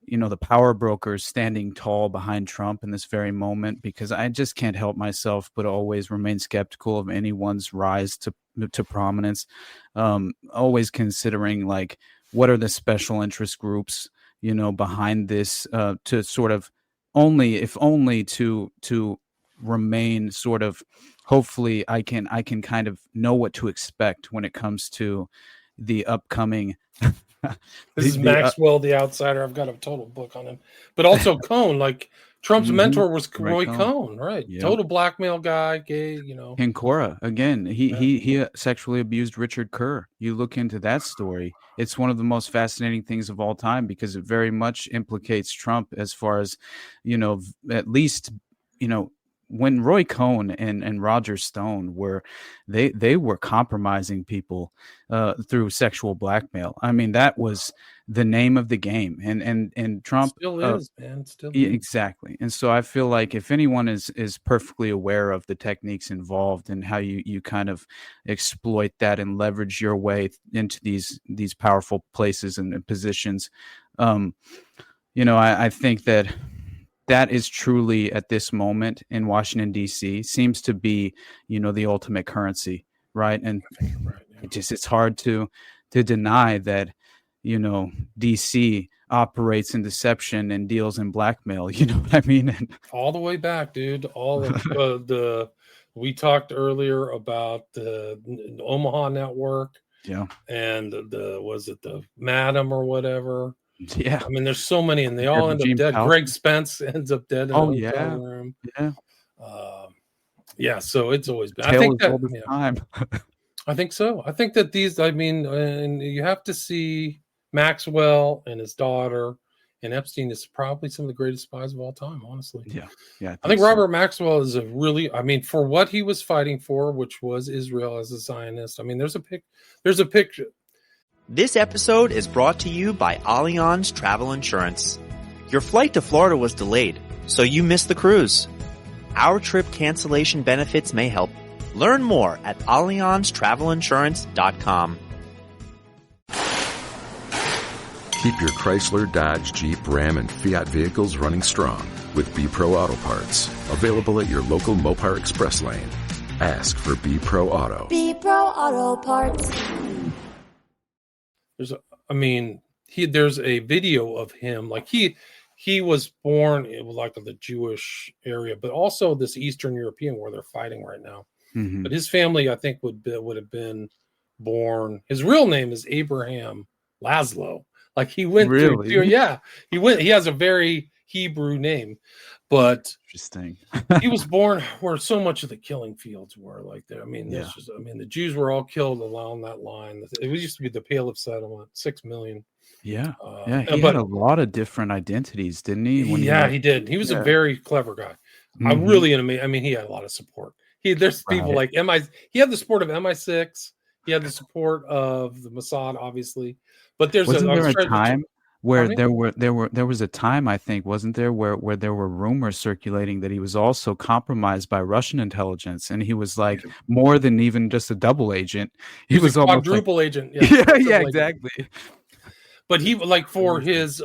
you know, the power brokers standing tall behind Trump in this very moment, because I just can't help myself but always remain skeptical of anyone's rise to prominence. Always considering like what are the special interest groups, you know, behind this to sort of only to remain sort of, hopefully I can kind of know what to expect when it comes to the upcoming. This is Maxwell, the Outsider. I've got a total book on him, but also Cohn. Like Trump's mentor was Roy Cohn, right? Yep. Total blackmail guy, gay. You know, Kinkora again. He sexually abused Richard Kerr. You look into that story. It's one of the most fascinating things of all time because it very much implicates Trump as far as, you know, at least, you know, when Roy Cohn and Roger Stone they were compromising people through sexual blackmail. I mean, that was the name of the game, and Trump still is, man, still yeah, is. exactly. And so I feel like if anyone is perfectly aware of the techniques involved and how you kind of exploit that and leverage your way into these powerful places and positions, I think that is truly at this moment in Washington, D.C. seems to be, the ultimate currency, right? And it's hard to deny that, D.C. operates in deception and deals in blackmail. You know what I mean? And all the way back, dude. All of we talked earlier about the Omaha network. Yeah. And was it the Madam or whatever? Yeah. I mean, there's so many, and they all end up dead. Greg Spence ends up dead in a hotel room. Yeah. Yeah. So it's always been. I think that time. I think so. I think that and you have to see Maxwell and his daughter and Epstein is probably some of the greatest spies of all time, honestly. Yeah. Yeah. I think Robert Maxwell is for what he was fighting for, which was Israel as a Zionist. I mean, there's a picture. This episode is brought to you by Allianz Travel Insurance. Your flight to Florida was delayed, so you missed the cruise. Our trip cancellation benefits may help. Learn more at AllianzTravelInsurance.com. Keep your Chrysler, Dodge, Jeep, Ram, and Fiat vehicles running strong with B-Pro Auto Parts. Available at your local Mopar Express lane. Ask for B-Pro Auto. B-Pro Auto Parts. There's a video of him. Like he was born in like the Jewish area, but also this Eastern European where they're fighting right now. Mm-hmm. But his family, I think, would have been born. His real name is Abraham Laszlo. Like he went really? He has a very Hebrew name, but interesting. He was born where so much of the killing fields were like there. I mean, the Jews were all killed along that line. It used to be the Pale of Settlement, 6 million. Yeah. He had a lot of different identities, didn't he? He did. He was a very clever guy. Mm-hmm. I'm really amazed. I mean, he had a lot of support. There's people like MI. He had the support of MI6. He had the support of the Mossad, obviously. But there a time where there was a time, I think, wasn't there, where there were rumors circulating that he was also compromised by Russian intelligence, and he was like more than even just a double agent. He was a almost quadruple agent. Yeah, exactly. But he for his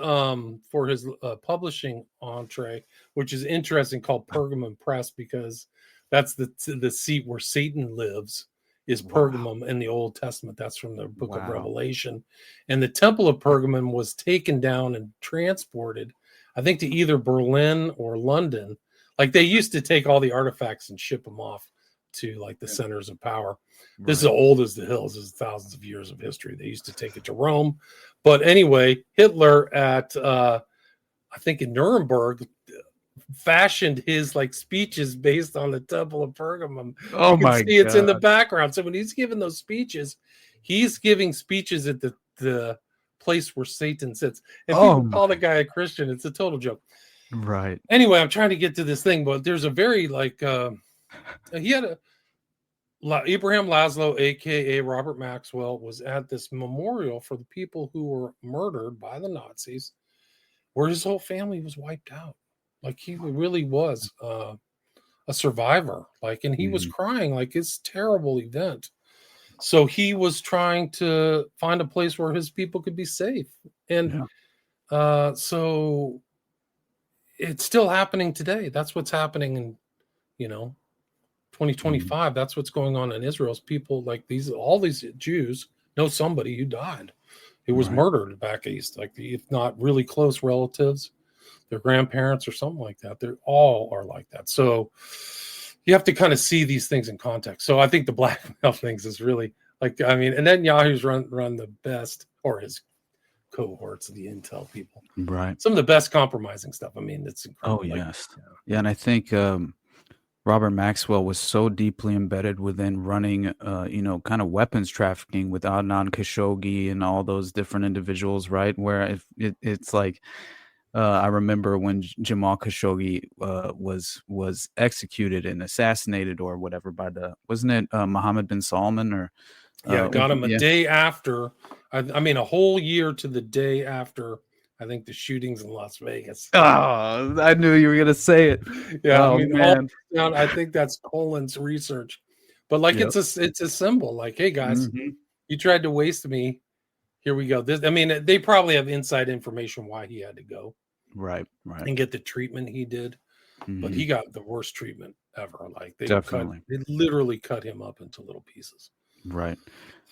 publishing entree, which is interesting, called Pergamum Press, because that's the seat where Satan lives. Is Pergamum in the Old Testament. That's from the book of Revelation. And the Temple of Pergamum was taken down and transported, I think, to either Berlin or London. Like they used to take all the artifacts and ship them off to like the centers of power. Right. This is old as the hills. This is thousands of years of history. They used to take it to Rome. But anyway, Hitler at, I think in Nuremberg, fashioned his like speeches based on the Temple of Pergamum. Oh my God. It's in the background. So when he's giving those speeches, he's giving speeches at the place where Satan sits. And people call the guy a Christian. It's a total joke. Right. Anyway, I'm trying to get to this thing, but there's a very he had Abraham Laszlo, aka Robert Maxwell, was at this memorial for the people who were murdered by the Nazis, where his whole family was wiped out. Like he really was a survivor, and he was crying like it's a terrible event. So he was trying to find a place where his people could be safe. And so it's still happening today. That's what's happening in, 2025. That's what's going on in Israel's people. Like all these Jews know somebody who died, who was murdered back east, if not really close relatives, their grandparents or something like that. They all are like that. So you have to kind of see these things in context. So I think the blackmail things is really and Netanyahu's run the best, or his cohorts of the intel people. Right. Some of the best compromising stuff. I mean, it's incredible. Oh, yes. Yeah. And I think Robert Maxwell was so deeply embedded within running, kind of weapons trafficking with Adnan Khashoggi and all those different individuals, right? Where it's like, I remember when Jamal Khashoggi was executed and assassinated or whatever by wasn't it Mohammed bin Salman or got him a day after. I mean, a whole year to the day after. I think the shootings in Las Vegas. Oh, I knew you were gonna say it. Yeah, oh, I mean, man. I think that's Colin's research, but like it's a symbol. Like, hey guys, you tried to waste me. Here we go. This, I mean, they probably have inside information why he had to go, right, and get the treatment he did. But he got the worst treatment ever. Like they literally cut him up into little pieces. Right.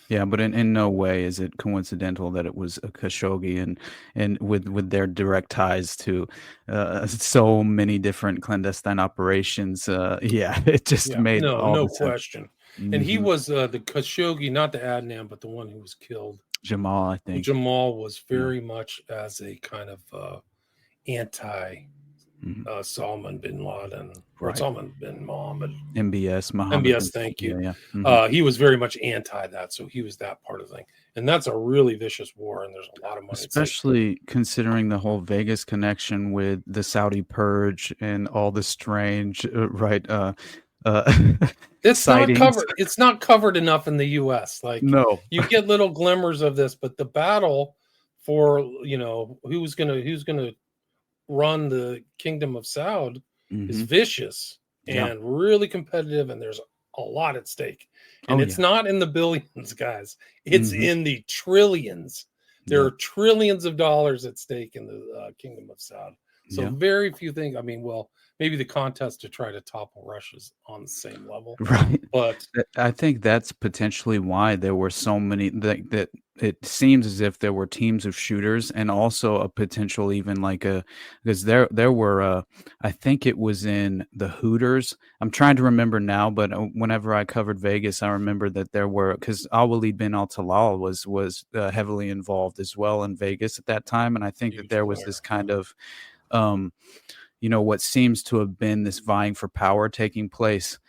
Yeah, but in no way is it coincidental that it was a Khashoggi and with their direct ties to so many different clandestine operations. It just made no question. And he was the Khashoggi, not the Adnan, but the one who was killed. Jamal, I think. Jamal was very much as a kind of anti Salman bin Laden or Salman bin Mohammed. MBS, thank you. Yeah. He was very much anti that, so he was that part of the thing. And that's a really vicious war, and there's a lot of money. Especially considering the whole Vegas connection with the Saudi purge and all the strange, it's not covered. It's not covered enough in the U.S. Like, no, you get little glimmers of this, but the battle for who's gonna run the Kingdom of Saud is vicious and really competitive, and there's a lot at stake. And it's not in the billions, guys. It's in the trillions. There are trillions of dollars at stake in the Kingdom of Saud. So very few things. I mean, well, maybe the contest to try to topple Russia's on the same level, right? But I think that's potentially why there were so many that it seems as if there were teams of shooters and also a potential even because there were I think it was in the Hooters. I'm trying to remember now, but whenever I covered Vegas, I remember that there were, because Al-Walid bin al-Talal was heavily involved as well in Vegas at that time, and I think that there was this kind of what seems to have been this vying for power taking place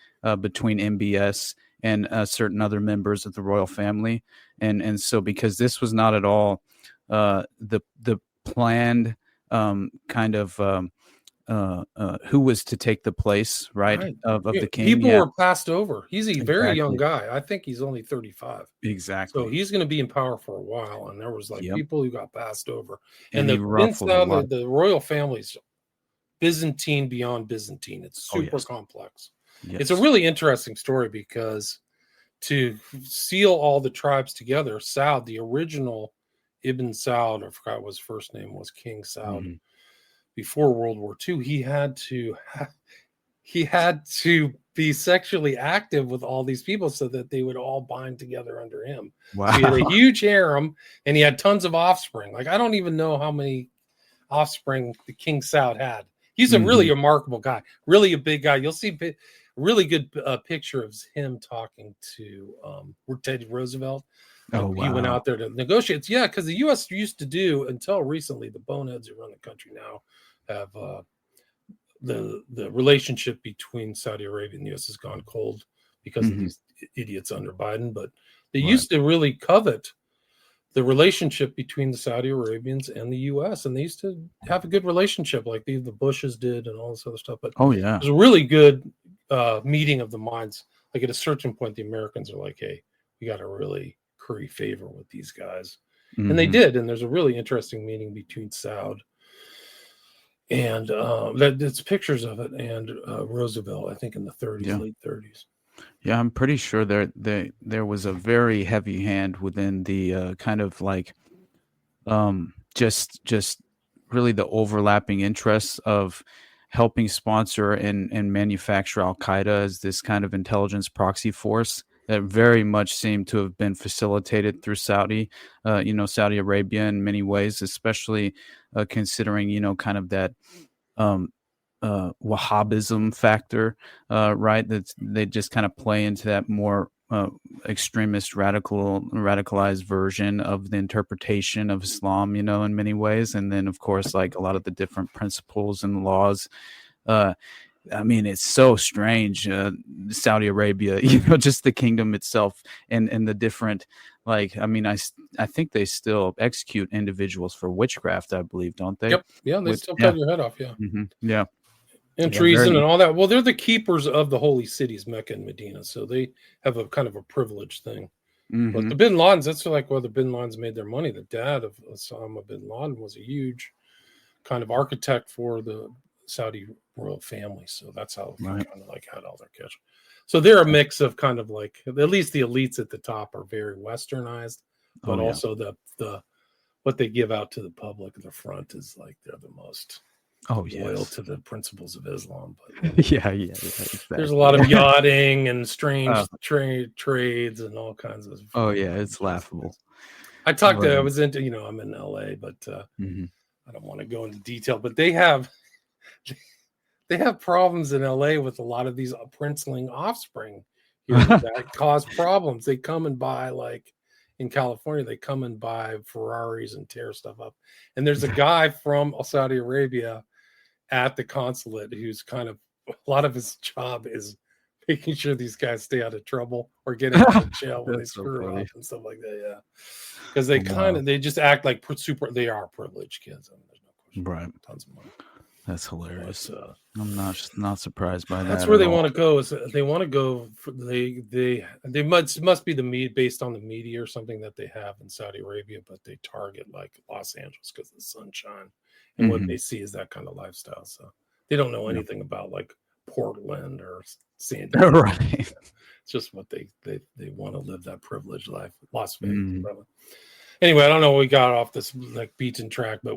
between MBS and certain other members of the royal family. And so because this was not at all the planned kind of who was to take the place, right. Of the king. People were passed over. He's a very young guy. I think he's only 35. Exactly. So he's going to be in power for a while. And there was people who got passed over. And the royal family's Byzantine beyond Byzantine. It's super complex. Yes. It's a really interesting story because to seal all the tribes together, Saud, the original Ibn Saud, I forgot what his first name was, King Saud, before World War II, he had to be sexually active with all these people so that they would all bind together under him. Wow. So he had a huge harem and he had tons of offspring. Like, I don't even know how many offspring the King Saud had. He's a really remarkable guy, really a big guy. You'll see a really good picture of him talking to Teddy Roosevelt. Oh, wow. He went out there to negotiate. Yeah, because the U.S. used to do, until recently, the boneheads who run the country now have the relationship between Saudi Arabia and the U.S. has gone cold because of these idiots under Biden. But they used to really covet the relationship between the Saudi Arabians and the U.S. and they used to have a good relationship, like the Bushes did, and all this other stuff. But it was a really good meeting of the minds. Like, at a certain point, the Americans are like, "Hey, we got to really curry favor with these guys," and they did. And there's a really interesting meeting between Saud and it's pictures of it, and Roosevelt, I think, in the 30s, late 30s. Yeah, I'm pretty sure there was a very heavy hand within the kind of like just really the overlapping interests of helping sponsor and manufacture Al-Qaeda as this kind of intelligence proxy force that very much seemed to have been facilitated through Saudi Arabia in many ways, especially considering, kind of that Wahhabism factor, right? That they just kind of play into that more extremist, radicalized version of the interpretation of Islam, in many ways. And then, of course, like a lot of the different principles and laws I mean, it's so strange. Saudi Arabia, just the kingdom itself, and the different, like, I mean, I think they still execute individuals for witchcraft, I believe, don't they? Yep. Yeah, they still cut your head off. Yeah. Mm-hmm. Yeah. And treason and all that. Well, they're the keepers of the holy cities, Mecca and Medina, so they have a kind of a privileged thing. Mm-hmm. But the Bin Ladens, that's like where the Bin Ladens made their money. The dad of Osama bin Laden was a huge kind of architect for the Saudi royal family, so that's how they kind of like had all their cash. So they're a mix of kind of like, at least the elites at the top are very westernized, but also the what they give out to the public at the front is like they're the most loyal to the principles of Islam. But exactly. There's a lot of yachting and strange trades and all kinds of. It's laughable. I was into, I'm in LA, but I don't want to go into detail, but they have problems in LA with a lot of these princeling offspring here that cause problems. They come and buy, like in California, they come and buy Ferraris and tear stuff up. And there's a guy from Saudi Arabia at the consulate who's kind of, a lot of his job is making sure these guys stay out of trouble or get out of jail when they screw up and stuff like that. Yeah. Because they just act like they are privileged kids. I mean, there's no question. Right. Tons of money. That's hilarious. I'm not surprised by that. That's where they want to go. Is they want to go? They must be based on the media or something that they have in Saudi Arabia, but they target like Los Angeles because of the sunshine, and what they see is that kind of lifestyle. So they don't know anything about like Portland or San Diego. Right. It's just what they want to live that privileged life. Las Vegas. Anyway, I don't know. We got off this like beaten track, but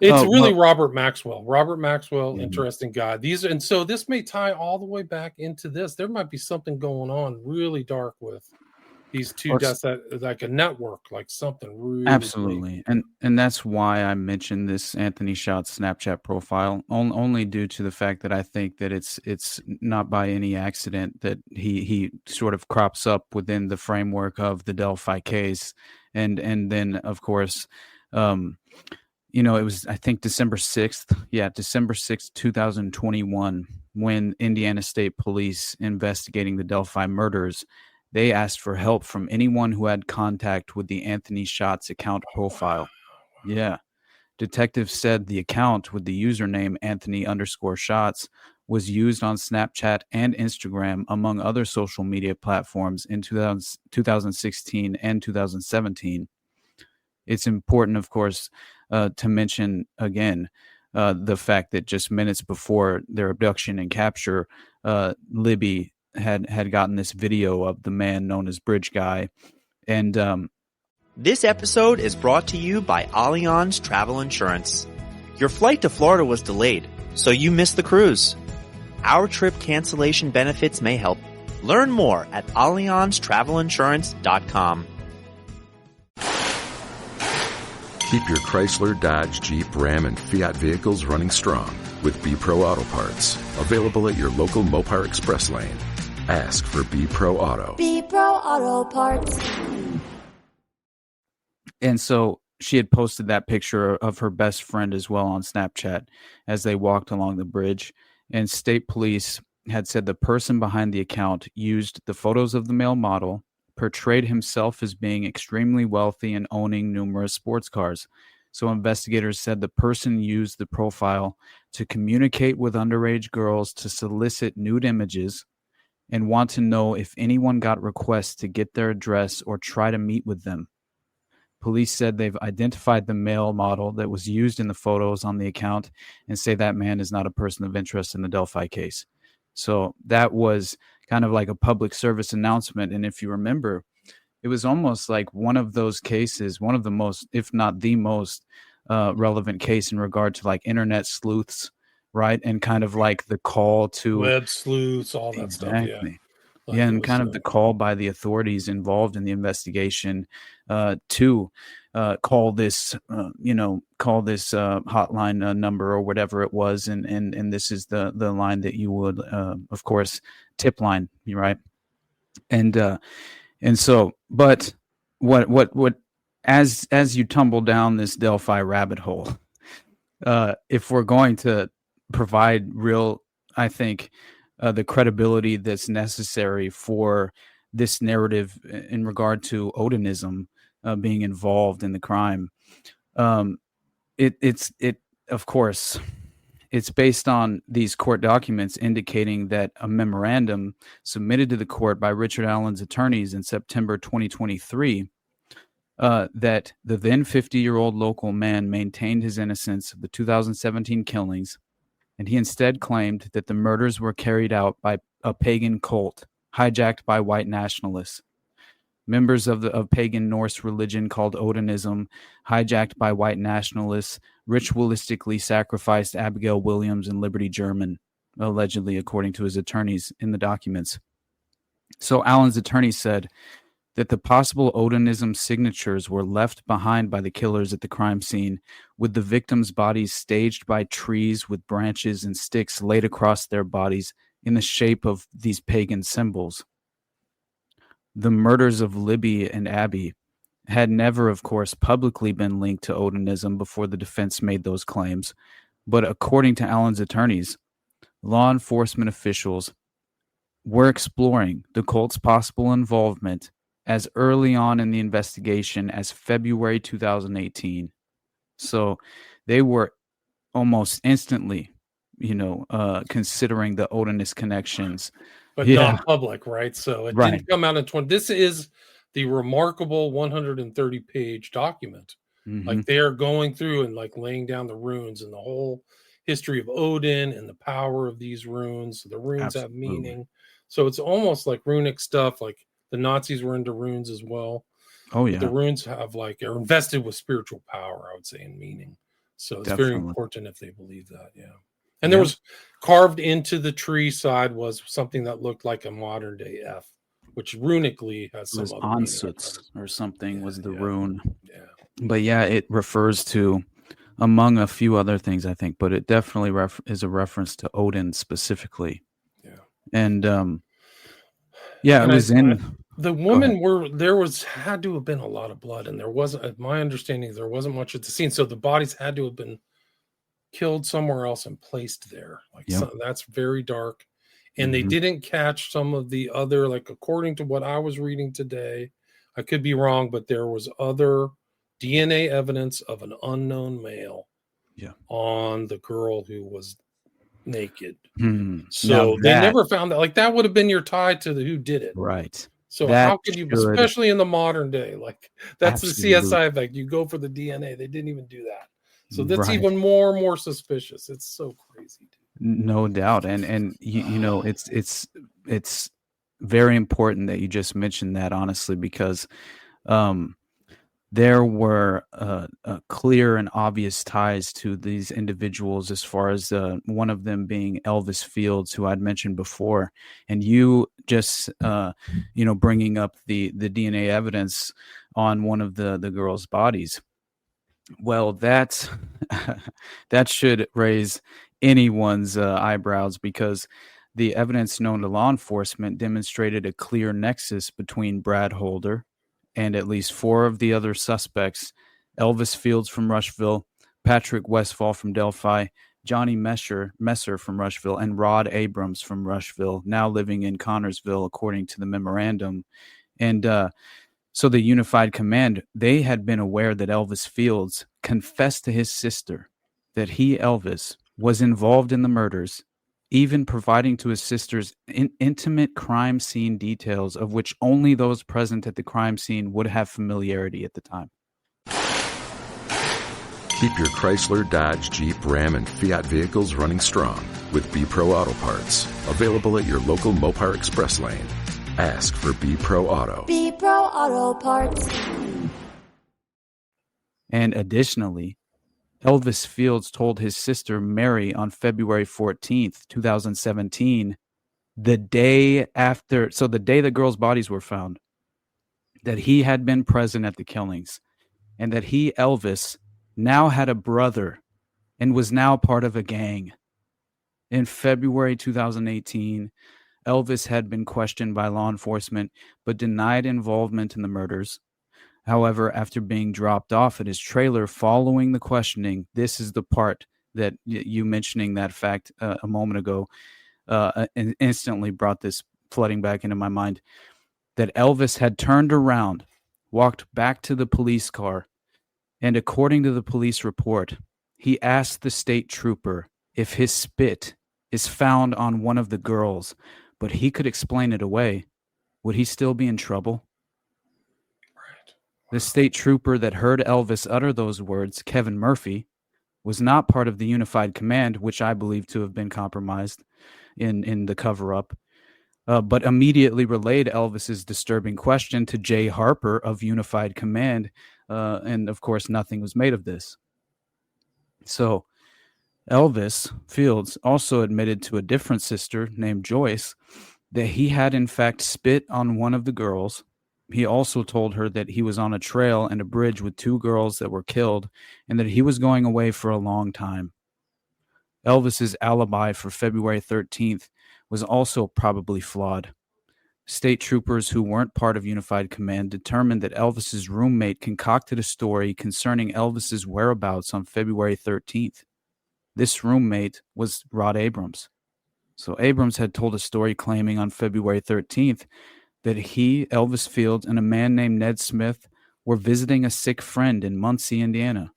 it's really Robert Maxwell. Robert Maxwell, interesting guy. So this may tie all the way back into this. There might be something going on really dark with these two deaths, like a network, like something really absolutely big. And that's why I mentioned this Anthony Shots Snapchat profile, only due to the fact that I think that it's not by any accident that he sort of crops up within the framework of the Delphi case, and then of course it was, I think, December 6th, 2021, when Indiana State Police investigating the Delphi murders, they asked for help from anyone who had contact with the Anthony Shots account profile. Yeah. Detectives said the account with the username Anthony_Shots was used on Snapchat and Instagram, among other social media platforms, in 2016 and 2017. It's important, of course, to mention again the fact that just minutes before their abduction and capture, Libby had gotten this video of the man known as Bridge Guy. And this episode is brought to you by Allianz Travel Insurance. Your flight to Florida was delayed, so you missed the cruise. Our trip cancellation benefits may help. Learn more at AllianzTravelInsurance.com. Keep your Chrysler, Dodge, Jeep, Ram, and Fiat vehicles running strong with B-Pro Auto Parts. Available at your local Mopar Express lane. Ask for B-Pro Auto. B-Pro Auto Parts. And so she had posted that picture of her best friend as well on Snapchat as they walked along the bridge. And state police had said the person behind the account used the photos of the male model, portrayed himself as being extremely wealthy and owning numerous sports cars. So investigators said the person used the profile to communicate with underage girls, to solicit nude images, and want to know if anyone got requests to get their address or try to meet with them. Police said they've identified the male model that was used in the photos on the account and say that man is not a person of interest in the Delphi case. So that was kind of like a public service announcement. And if you remember, it was almost like one of those cases, one of the most, if not the most relevant case in regard to like internet sleuths, right? And kind of like the call to web sleuths, all that stuff. Yeah. Yeah, and kind of the call by the authorities involved in the investigation to call this hotline number or whatever it was, and this is the line that you would, of course, tip line, right? And so, but what as you tumble down this Delphi rabbit hole, if we're going to provide real, I think, the credibility that's necessary for this narrative in regard to Odinism being involved in the crime. Of course, it's based on these court documents indicating that a memorandum submitted to the court by Richard Allen's attorneys in September 2023 that the then 50-year-old local man maintained his innocence of the 2017 killings, and he instead claimed that the murders were carried out by a pagan cult hijacked by white nationalists. Members of pagan Norse religion called Odinism, hijacked by white nationalists, ritualistically sacrificed Abigail Williams and Liberty German, allegedly, according to his attorneys in the documents. So Allen's attorney said that the possible Odinism signatures were left behind by the killers at the crime scene, with the victims' bodies staged by trees with branches and sticks laid across their bodies in the shape of these pagan symbols. The murders of Libby and Abby had never, of course, publicly been linked to Odinism before the defense made those claims, but according to Allen's attorneys, law enforcement officials were exploring the cult's possible involvement as early on in the investigation as February 2018. So they were almost instantly, considering the Odinist connections. But not public, right? So it didn't come out in 20. This is the remarkable 130-page document. Mm-hmm. Like they're going through and like laying down the runes and the whole history of Odin and the power of these runes. The runes have meaning. So it's almost like runic stuff. Like the Nazis were into runes as well. Oh, yeah. But the runes are invested with spiritual power, I would say, and meaning. So it's very important if they believe that. Yeah. And there was carved into the tree side was something that looked like a modern day F, which runically has some other Ansuts or something was the rune. Yeah. But it refers to, among a few other things, I think, but it definitely is a reference to Odin specifically. Yeah. And it was the woman had to have been a lot of blood, and there wasn't, my understanding, there wasn't much at the scene. So the bodies had to have been killed somewhere else and placed there. That's very dark. And they didn't catch some of the other, like according to what I was reading today, I could be wrong, but there was other DNA evidence of an unknown male on the girl who was naked. So they never found that. Like that would have been your tie to the who did it. Right. So how could you, especially in the modern day, like that's the CSI effect. You go for the DNA. They didn't even do that. So that's even more suspicious. It's so crazy. No doubt. And it's very important that you just mentioned that, honestly, because there were clear and obvious ties to these individuals, as far as one of them being Elvis Fields, who I'd mentioned before. And you just, bringing up the DNA evidence on one of the girls' bodies. Well, that should raise anyone's eyebrows, because the evidence known to law enforcement demonstrated a clear nexus between Brad Holder and at least 4 of the other suspects: Elvis Fields from Rushville, Patrick Westfall from Delphi, Johnny Messer from Rushville, and Rod Abrams from Rushville, now living in Connorsville, according to the memorandum. And so the Unified Command, they had been aware that Elvis Fields confessed to his sister that he, Elvis, was involved in the murders, even providing to his sister's intimate crime scene details, of which only those present at the crime scene would have familiarity at the time. Keep your Chrysler, Dodge, Jeep, Ram, and Fiat vehicles running strong with B-Pro Auto Parts. Available at your local Mopar Express lane. Ask for B-Pro Auto. B-Pro Auto Parts. And additionally, Elvis Fields told his sister Mary on February 14th, 2017, the day the girls' bodies were found, that he had been present at the killings, and that he, Elvis, now had a brother and was now part of a gang. In February 2018, Elvis had been questioned by law enforcement but denied involvement in the murders. However, after being dropped off at his trailer following the questioning, this is the part that you mentioning that fact a moment ago and instantly brought this flooding back into my mind, that Elvis had turned around, walked back to the police car, and according to the police report, he asked the state trooper if his spit is found on one of the girls, but he could explain it away. Would he still be in trouble? Right. The state trooper that heard Elvis utter those words, Kevin Murphy, was not part of the Unified Command, which I believe to have been compromised in the cover-up, but immediately relayed Elvis's disturbing question to Jay Harper of Unified Command, and of course nothing was made of this. So Elvis Fields also admitted to a different sister named Joyce that he had in fact spit on one of the girls. He also told her that he was on a trail and a bridge with 2 girls that were killed and that he was going away for a long time. Elvis's alibi for February 13th was also probably flawed. State troopers who weren't part of Unified Command determined that Elvis's roommate concocted a story concerning Elvis's whereabouts on February 13th. This roommate was Rod Abrams. So Abrams had told a story claiming on February 13th that he, Elvis Fields, and a man named Ned Smith were visiting a sick friend in Muncie, Indiana.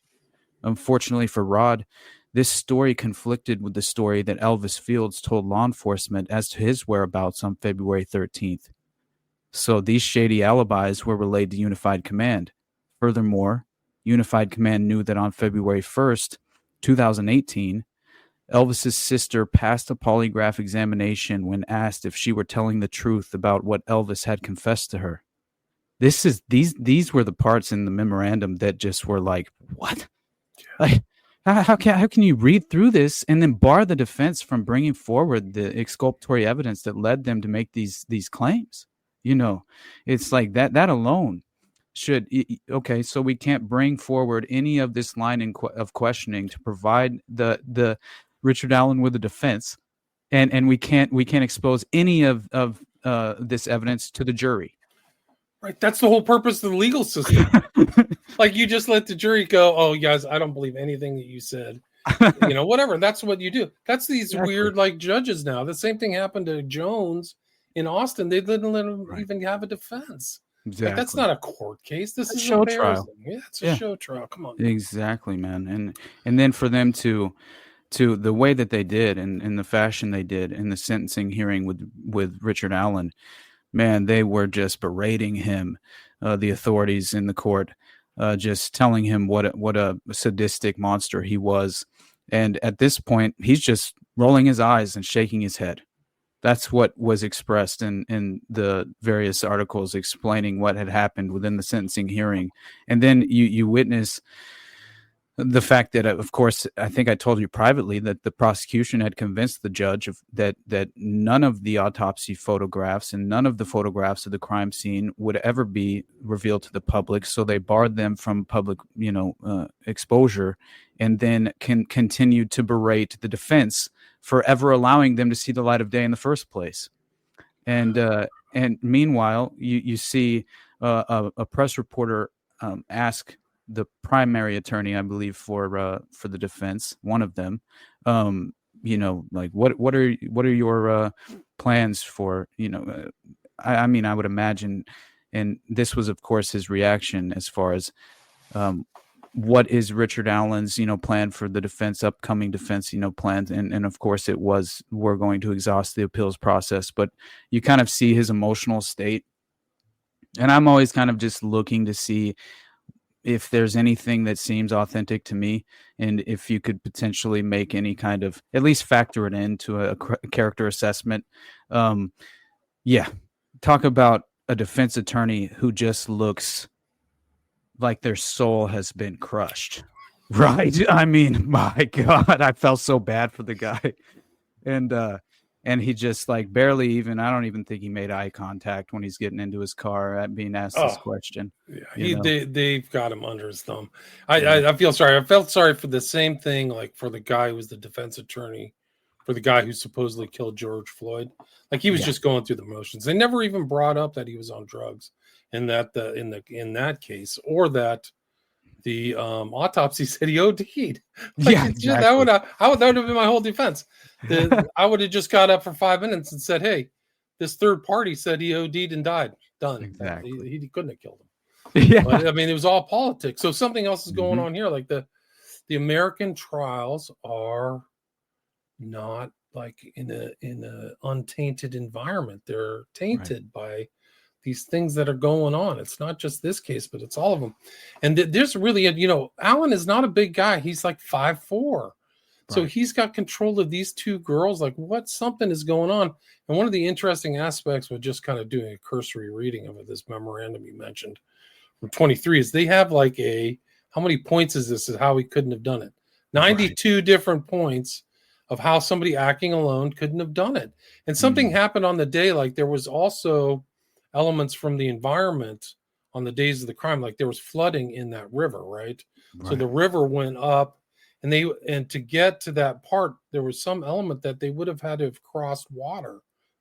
Unfortunately for Rod, this story conflicted with the story that Elvis Fields told law enforcement as to his whereabouts on February 13th. So these shady alibis were relayed to Unified Command. Furthermore, Unified Command knew that on February 1st, 2018, Elvis's sister passed a polygraph examination when asked if she were telling the truth about what Elvis had confessed to her. These were the parts in the memorandum that just were like, what? Like, how can you read through this and then bar the defense from bringing forward the exculpatory evidence that led them to make these claims? You know, it's like that alone should, okay, so we can't bring forward any of this line of questioning to provide the Richard Allen with a defense, and we can't expose any of this evidence to the jury. Right, that's the whole purpose of the legal system. Like, you just let the jury go, oh, guys, I don't believe anything that you said. Whatever. That's what you do. That's these weird, like, judges now. The same thing happened to Jones in Austin. They didn't let him even have a defense. Exactly. Like, that's not a court case. This is a show trial. Yeah, it's a show trial. Come on. Exactly, man. And then for them to the way that they did and in the fashion they did in the sentencing hearing with Richard Allen, man, they were just berating him, the authorities in the court, just telling him what a sadistic monster he was. And at this point, he's just rolling his eyes and shaking his head. That's what was expressed in the various articles explaining what had happened within the sentencing hearing. And then you witness the fact that, of course, I think I told you privately that the prosecution had convinced the judge that none of the autopsy photographs and none of the photographs of the crime scene would ever be revealed to the public. So they barred them from public, exposure, and then continued to berate the defense for ever allowing them to see the light of day in the first place. And meanwhile, you see a press reporter ask the primary attorney, I believe, for the defense, one of them, like what are your plans for, I mean, I would imagine, and this was, of course, his reaction as far as what is Richard Allen's, plan for the defense, upcoming defense, plans. And of course it was, we're going to exhaust the appeals process, but you kind of see his emotional state. And I'm always kind of just looking to see if there's anything that seems authentic to me, and if you could potentially make any kind of, at least factor it into a character assessment. Talk about a defense attorney who just looks like their soul has been crushed. Right? I mean, my God, I felt so bad for the guy. And he just like barely even, I don't even think he made eye contact when he's getting into his car at being asked this question. Yeah, they've got him under his thumb. I feel sorry. I felt sorry for the same thing, like for the guy who was the defense attorney, for the guy who supposedly killed George Floyd. Like he was just going through the motions. They never even brought up that he was on drugs in that case, or that the autopsy said he OD'd. Yeah, exactly. that would have been my whole defense. I would have just got up for 5 minutes and said, "Hey, this third party said he OD'd and died. Done. Exactly. He couldn't have killed him." Yeah. But, I mean, it was all politics. So something else is going on here. Like the American trials are not like in a untainted environment. They're tainted by these things that are going on. It's not just this case, but it's all of them. And there's really, Alan is not a big guy. He's like 5'4". So he's got control of these two girls. Like something is going on. And one of the interesting aspects with just kind of doing a cursory reading of this memorandum you mentioned from 23 is they have like how many points is this? Is how he couldn't have done it. 92 different points of how somebody acting alone couldn't have done it. And something happened on the day. Like there was also elements from the environment on the days of the crime. Like there was flooding in that river, right? So the river went up and to get to that part, there was some element that they would have had to have crossed water.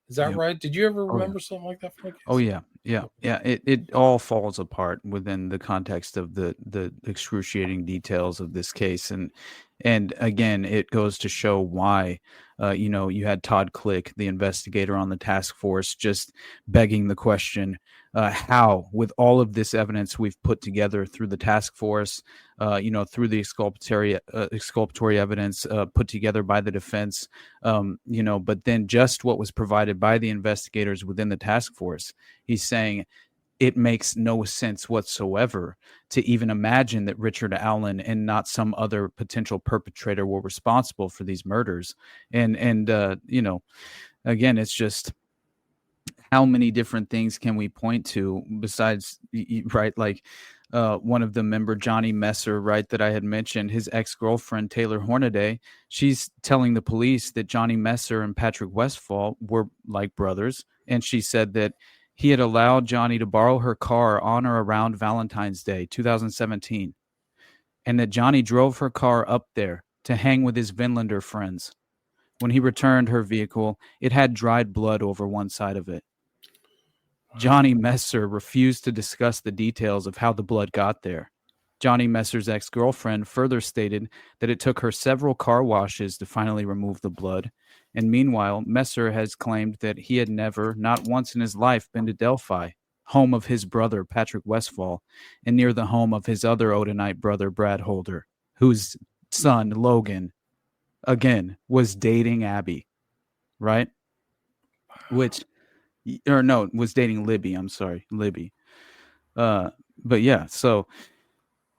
Is that right? Did you ever remember something like that from a case? Oh yeah. It all falls apart within the context of the excruciating details of this case, and again, it goes to show why, you had Todd Click, the investigator on the task force, just begging the question, how, with all of this evidence we've put together through the task force, through the exculpatory evidence put together by the defense, but then just what was provided by the investigators within the task force, he's saying it makes no sense whatsoever to even imagine that Richard Allen and not some other potential perpetrator were responsible for these murders. And again, it's just, how many different things can we point to besides, right? Like one of the member, Johnny Messer, right, that I had mentioned, his ex-girlfriend, Taylor Hornaday, she's telling the police that Johnny Messer and Patrick Westfall were like brothers. And she said that he had allowed Johnny to borrow her car on or around Valentine's Day, 2017, and that Johnny drove her car up there to hang with his Vinlander friends. When he returned her vehicle, it had dried blood over one side of it. Johnny Messer refused to discuss the details of how the blood got there. Johnny Messer's ex-girlfriend further stated that it took her several car washes to finally remove the blood. And meanwhile, Messer has claimed that he had never, not once in his life, been to Delphi, home of his brother, Patrick Westfall, and near the home of his other Odinite brother, Brad Holder, whose son, Logan, again, was dating Abby, right? Was dating Libby. I'm sorry, Libby. But yeah, so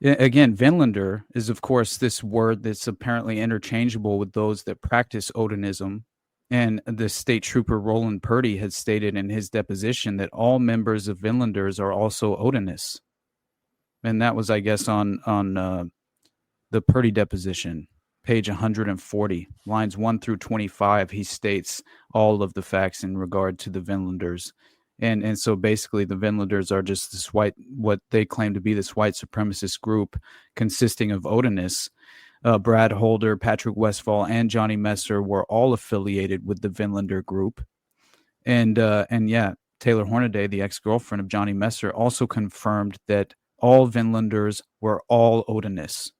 again, Vinlander is, of course, this word that's apparently interchangeable with those that practice Odinism. And the state trooper Roland Purdy had stated in his deposition that all members of Vinlanders are also Odinists. And that was, I guess, on the Purdy deposition, page 140, lines 1 through 25. He states all of the facts in regard to the Vinlanders. And so basically the Vinlanders are just this what they claim to be this white supremacist group consisting of Odinists. Brad Holder, Patrick Westfall, and Johnny Messer were all affiliated with the Vinlander group. And Taylor Hornaday, the ex-girlfriend of Johnny Messer, also confirmed that all Vinlanders were all Odinists,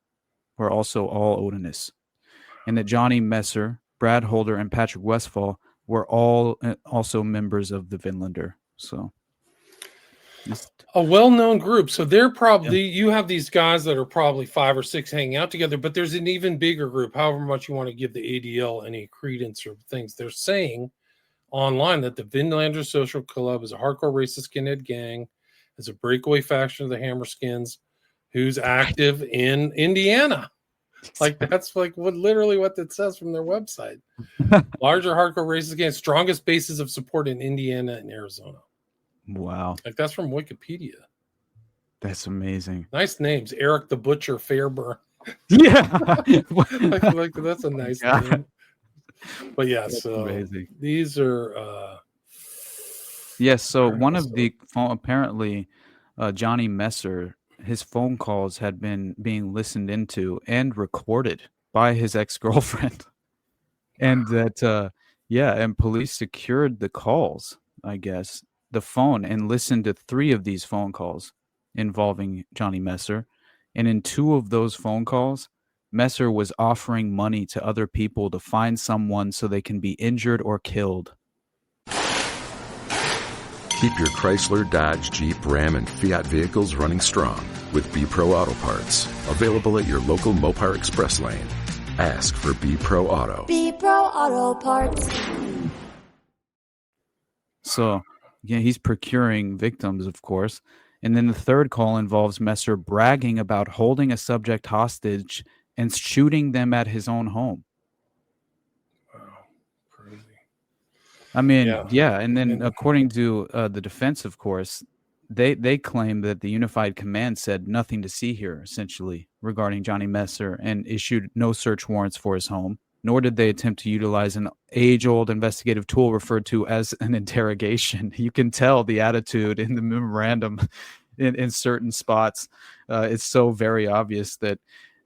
and that Johnny Messer, Brad Holder, and Patrick Westfall were all also members of the Vinlander. So a well-known group. So they're probably, you have these guys that are probably 5 or 6 hanging out together, but there's an even bigger group, however much you want to give the ADL any credence or things. They're saying online that the Vinlander Social Club is a hardcore racist skinhead gang, is a breakaway faction of the Hammerskins who's active in Indiana. Like that's like literally what it says from their website. Larger hardcore racist gang, strongest bases of support in Indiana and Arizona. Wow. Like that's from Wikipedia. That's amazing. Nice names. Eric the Butcher Fairburn. Yeah. like that's a nice name. But yeah, that's so amazing. These are yes, so one of the apparently Johnny Messer, his phone calls had been being listened into and recorded by his ex-girlfriend. And that and police secured the calls, I guess, the phone, and listened to 3 of these phone calls involving Johnny Messer. And in 2 of those phone calls, Messer was offering money to other people to find someone so they can be injured or killed. Keep your Chrysler, Dodge, Jeep, Ram, and Fiat vehicles running strong with B-Pro Auto Parts. Available at your local Mopar Express lane. Ask for B-Pro Auto. B-Pro Auto Parts. So, yeah, he's procuring victims, of course. And then the 3rd call involves Messer bragging about holding a subject hostage and shooting them at his own home. I mean, yeah. And then according to the defense, of course, they claim that the Unified Command said nothing to see here, essentially, regarding Johnny Messer, and issued no search warrants for his home, nor did they attempt to utilize an age-old investigative tool referred to as an interrogation. You can tell the attitude in the memorandum in certain spots. It's so very obvious that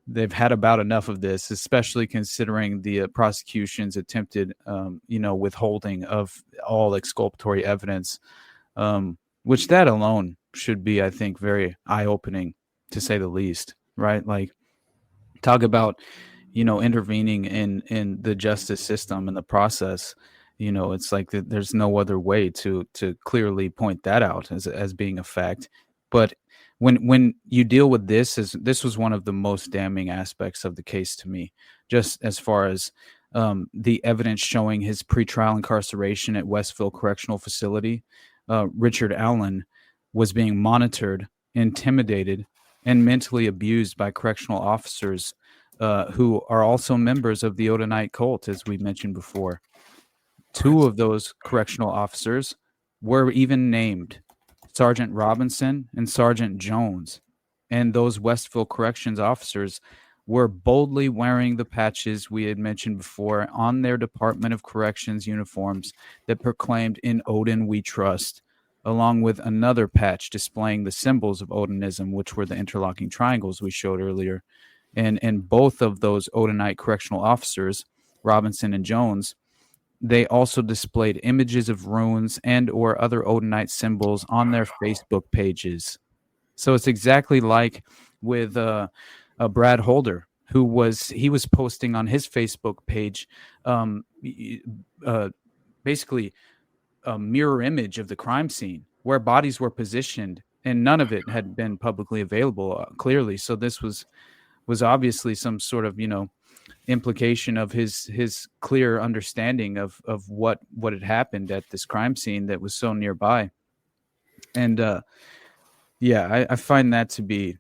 they've had about enough of this, especially considering the prosecution's attempted, withholding of all exculpatory evidence, which that alone should be, I think, very eye-opening, to say the least, right? Like, talk about, intervening in the justice system and the process. It's like there's no other way to clearly point that out as being a fact. But when you deal with this was one of the most damning aspects of the case to me, just as far as the evidence showing his pretrial incarceration at Westville Correctional Facility. Richard Allen was being monitored, intimidated, and mentally abused by correctional officers who are also members of the Odinite cult, as we mentioned before. 2 of those correctional officers were even named, Sergeant Robinson and Sergeant Jones. And those Westville Corrections officers were boldly wearing the patches we had mentioned before on their Department of Corrections uniforms that proclaimed "In Odin We Trust," along with another patch displaying the symbols of Odinism, which were the interlocking triangles we showed earlier. And both of those Odinite correctional officers, Robinson and Jones, they also displayed images of runes and or other Odinite symbols on their Facebook pages. So it's exactly like with Brad Holder, who was posting on his Facebook page basically a mirror image of the crime scene where bodies were positioned, and none of it had been publicly available clearly. So this was obviously some sort of, implication of his clear understanding of what had happened at this crime scene that was so nearby. And I find that to be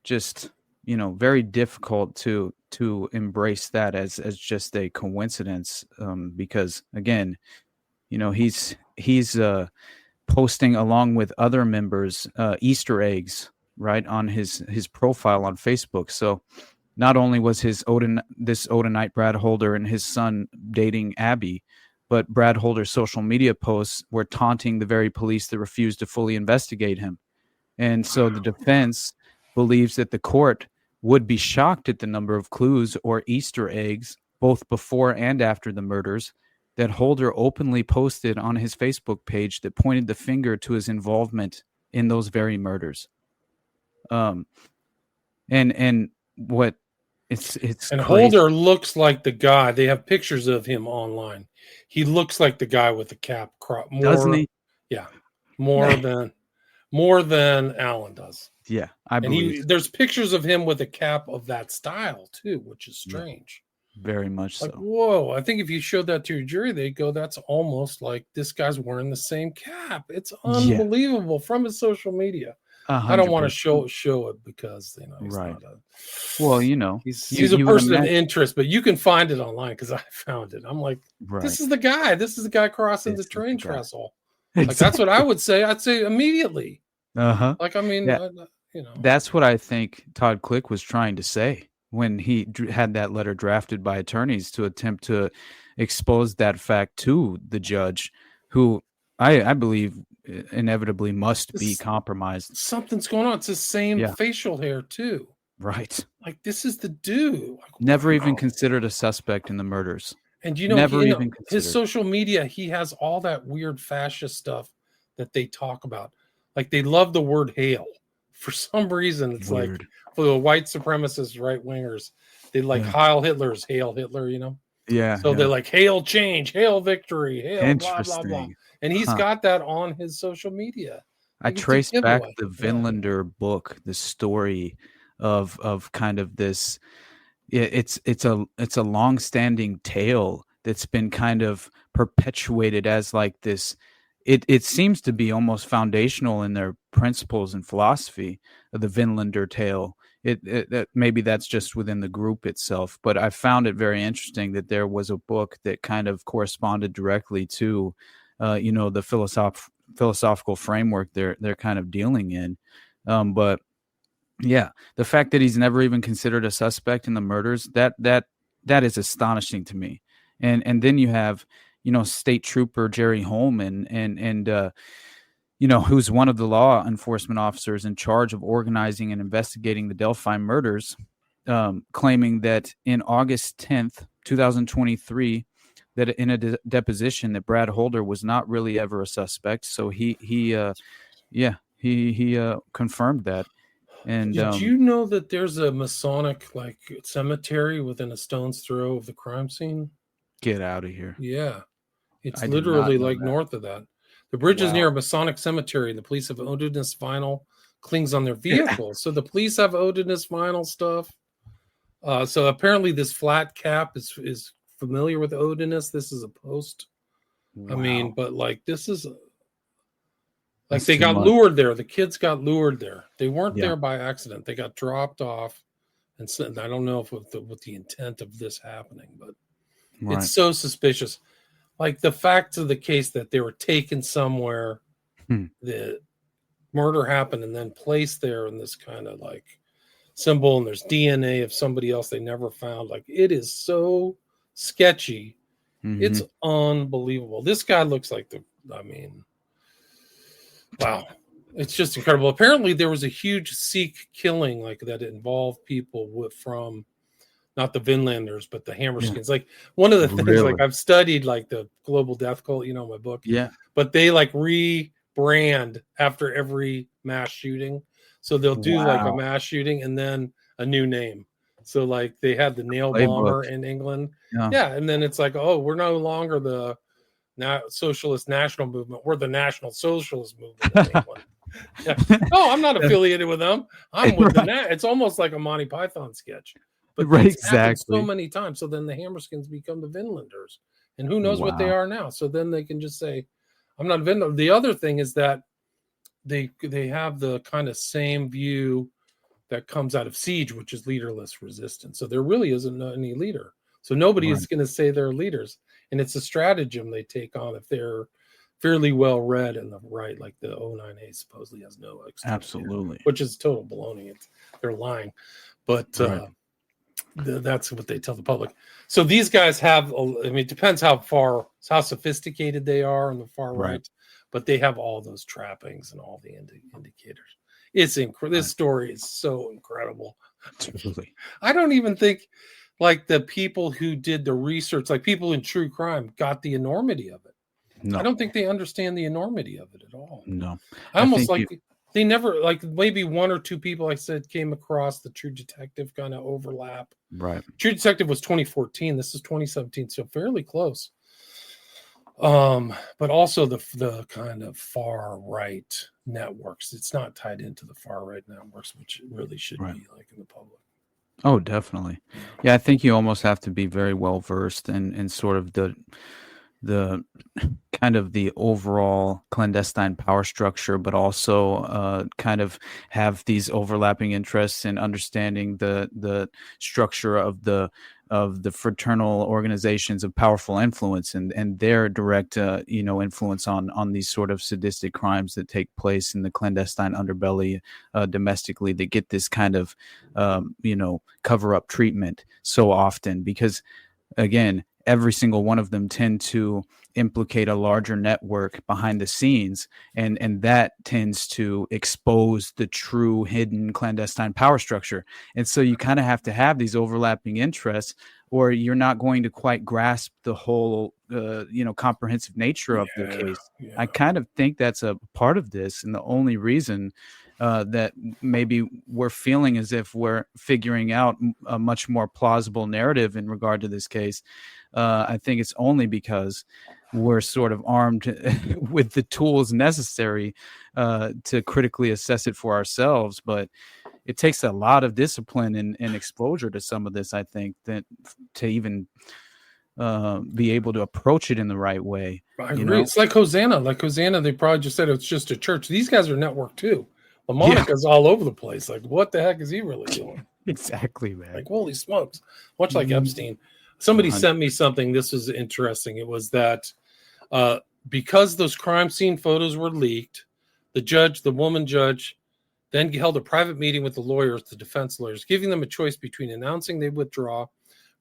just, very difficult to embrace that as just a coincidence, because again, he's posting along with other members Easter eggs right on his profile on Facebook. So not only was this Odinite Brad Holder and his son dating Abby, but Brad Holder's social media posts were taunting the very police that refused to fully investigate him. And so the defense believes that the court would be shocked at the number of clues or Easter eggs, both before and after the murders, that Holder openly posted on his Facebook page that pointed the finger to his involvement in those very murders. And what it's and crazy. Holder looks like the guy. They have pictures of him online. He looks like the guy with the cap crop. Doesn't he? Yeah, more than Allen does. Yeah, I believe. There's pictures of him with a cap of that style too, which is strange. Very much Like, so. whoa! I think if you showed that to your jury, they'd go, "That's almost like this guy's wearing the same cap." It's unbelievable from his social media. 100%. I don't want to show it because he's right. not a. Well, he's a person of interest, but you can find it online because I found it. I'm like, right. This is the guy. This is the guy crossing the train trestle. Like that's what I would say. I'd say immediately. Like I mean, that's what I think Todd Click was trying to say when he had that letter drafted by attorneys to attempt to expose that fact to the judge, who I believe inevitably must be compromised. Something's going on. It's the same facial hair too. Right. Like this is the dude. Like, never even considered a suspect in the murders. And his social media, he has all that weird fascist stuff that they talk about. Like they love the word hail for some reason, it's Weird. like for the white supremacist right wingers, they like Hail Hitler, you know? Yeah. So they're like, hail change, hail victory, hail blah, blah, blah. And he's got that on his social media. I traced back the Vinlander book, the story of kind of this. It's a long-standing tale that's been kind of perpetuated as like this. It seems to be almost foundational in their principles and philosophy of the Vinlander tale. It maybe that's just within the group itself, but I found it very interesting that there was a book that kind of corresponded directly to, the philosophical framework they're kind of dealing in. But yeah, the fact that he's never even considered a suspect in the murders, that is astonishing to me. And then you have, State Trooper Jerry Holman and who's one of the law enforcement officers in charge of organizing and investigating the Delphi murders, claiming that in August 10th, 2023, that in a deposition that Brad Holder was not really ever a suspect. So he confirmed that. And did you know that there's a Masonic cemetery within a stone's throw of the crime scene? Get out of here. Yeah. It's literally north of that. The bridge is near a Masonic cemetery. The police have Odinism vinyl clings on their vehicles. So the police have Odinism vinyl stuff. So apparently this flat cap is familiar with Odinism. This is a post. Wow. I mean, but this is they got lured there. The kids got lured there. They weren't there by accident. They got dropped off. And so, I don't know with the intent of this happening, but it's so suspicious. Like the facts of the case that they were taken somewhere, the murder happened and then placed there in this kind of symbol, and there's DNA of somebody else they never found. It is so sketchy. Mm-hmm. It's unbelievable. This guy looks like wow. It's just incredible. Apparently there was a huge Sikh killing that involved people from not the Vinlanders, but the Hammerskins. One of the things, I've studied the global death cult, my book. Yeah. But they rebrand after every mass shooting. So they'll do a mass shooting and then a new name. So they had the nail bomber in England. Yeah. And then it's we're no longer the Socialist National Movement. We're the National Socialist Movement in England. Yeah. No, I'm not affiliated with them. I'm with it's almost like a Monty Python sketch. But exactly so many times. So then the Hammerskins become the Vinlanders. And who knows what they are now. So then they can just say, I'm not a Vinlander. The other thing is that they have the kind of same view that comes out of Siege, which is leaderless resistance. So there really isn't any leader. So nobody is going to say they're leaders. And it's a stratagem they take on if they're fairly well read in the right, like the 09A supposedly has no absolutely leader, which is total baloney. They're lying. But that's what they tell the public. So these guys have, it depends how sophisticated they are on the far right, but they have all those trappings and all the indicators. It's this story is so incredible. Absolutely. I don't even think the people who did the research, people in true crime, got the enormity of it. No. I don't think they understand the enormity of it at all. No. I almost they never, maybe one or two people, I said, came across the True Detective kind of overlap. Right. True Detective was 2014. This is 2017, so fairly close. But also the kind of far right networks. It's not tied into the far right networks, which it really should be in the public. Oh, definitely. Yeah, I think you almost have to be very well versed in sort of the kind of the overall clandestine power structure, but also kind of have these overlapping interests in understanding the structure of the fraternal organizations of powerful influence and their direct influence on these sort of sadistic crimes that take place in the clandestine underbelly domestically, that get this kind of cover up treatment so often, because again, every single one of them tend to implicate a larger network behind the scenes, and that tends to expose the true hidden clandestine power structure. And so you kind of have to have these overlapping interests, or you're not going to quite grasp the whole comprehensive nature of the case. I kind of think that's a part of this, and the only reason that maybe we're feeling as if we're figuring out a much more plausible narrative in regard to this case. I think it's only because we're sort of armed with the tools necessary to critically assess it for ourselves. But it takes a lot of discipline and exposure to some of this, I think, that to even be able to approach it in the right way. I agree. It's like Hosanna. They probably just said it's just a church. These guys are networked too. Monica's all over the place. Like, what the heck is he really doing? Exactly, man. Like, holy smokes. Much like Epstein. Somebody sent me something. This was interesting. It was that because those crime scene photos were leaked, the woman judge, then held a private meeting with the defense lawyers, giving them a choice between announcing they withdraw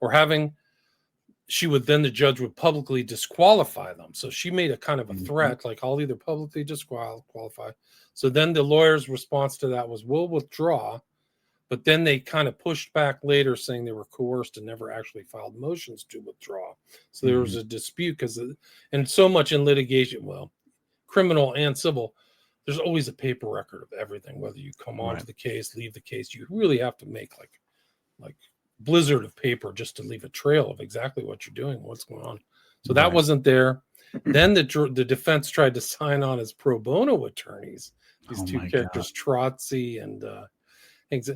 or the judge would publicly disqualify them. So she made a kind of a threat, like, I'll either publicly disqualify. So then the lawyer's response to that was, we'll withdraw. But then they kind of pushed back later, saying they were coerced and never actually filed motions to withdraw. So there was a dispute and so much in litigation, well, criminal and civil, there's always a paper record of everything, whether you come onto the case, leave the case. You really have to make like blizzard of paper just to leave a trail of exactly what you're doing, what's going on. So that wasn't there. Then the defense tried to sign on as pro bono attorneys. These two characters, Trotsy and things.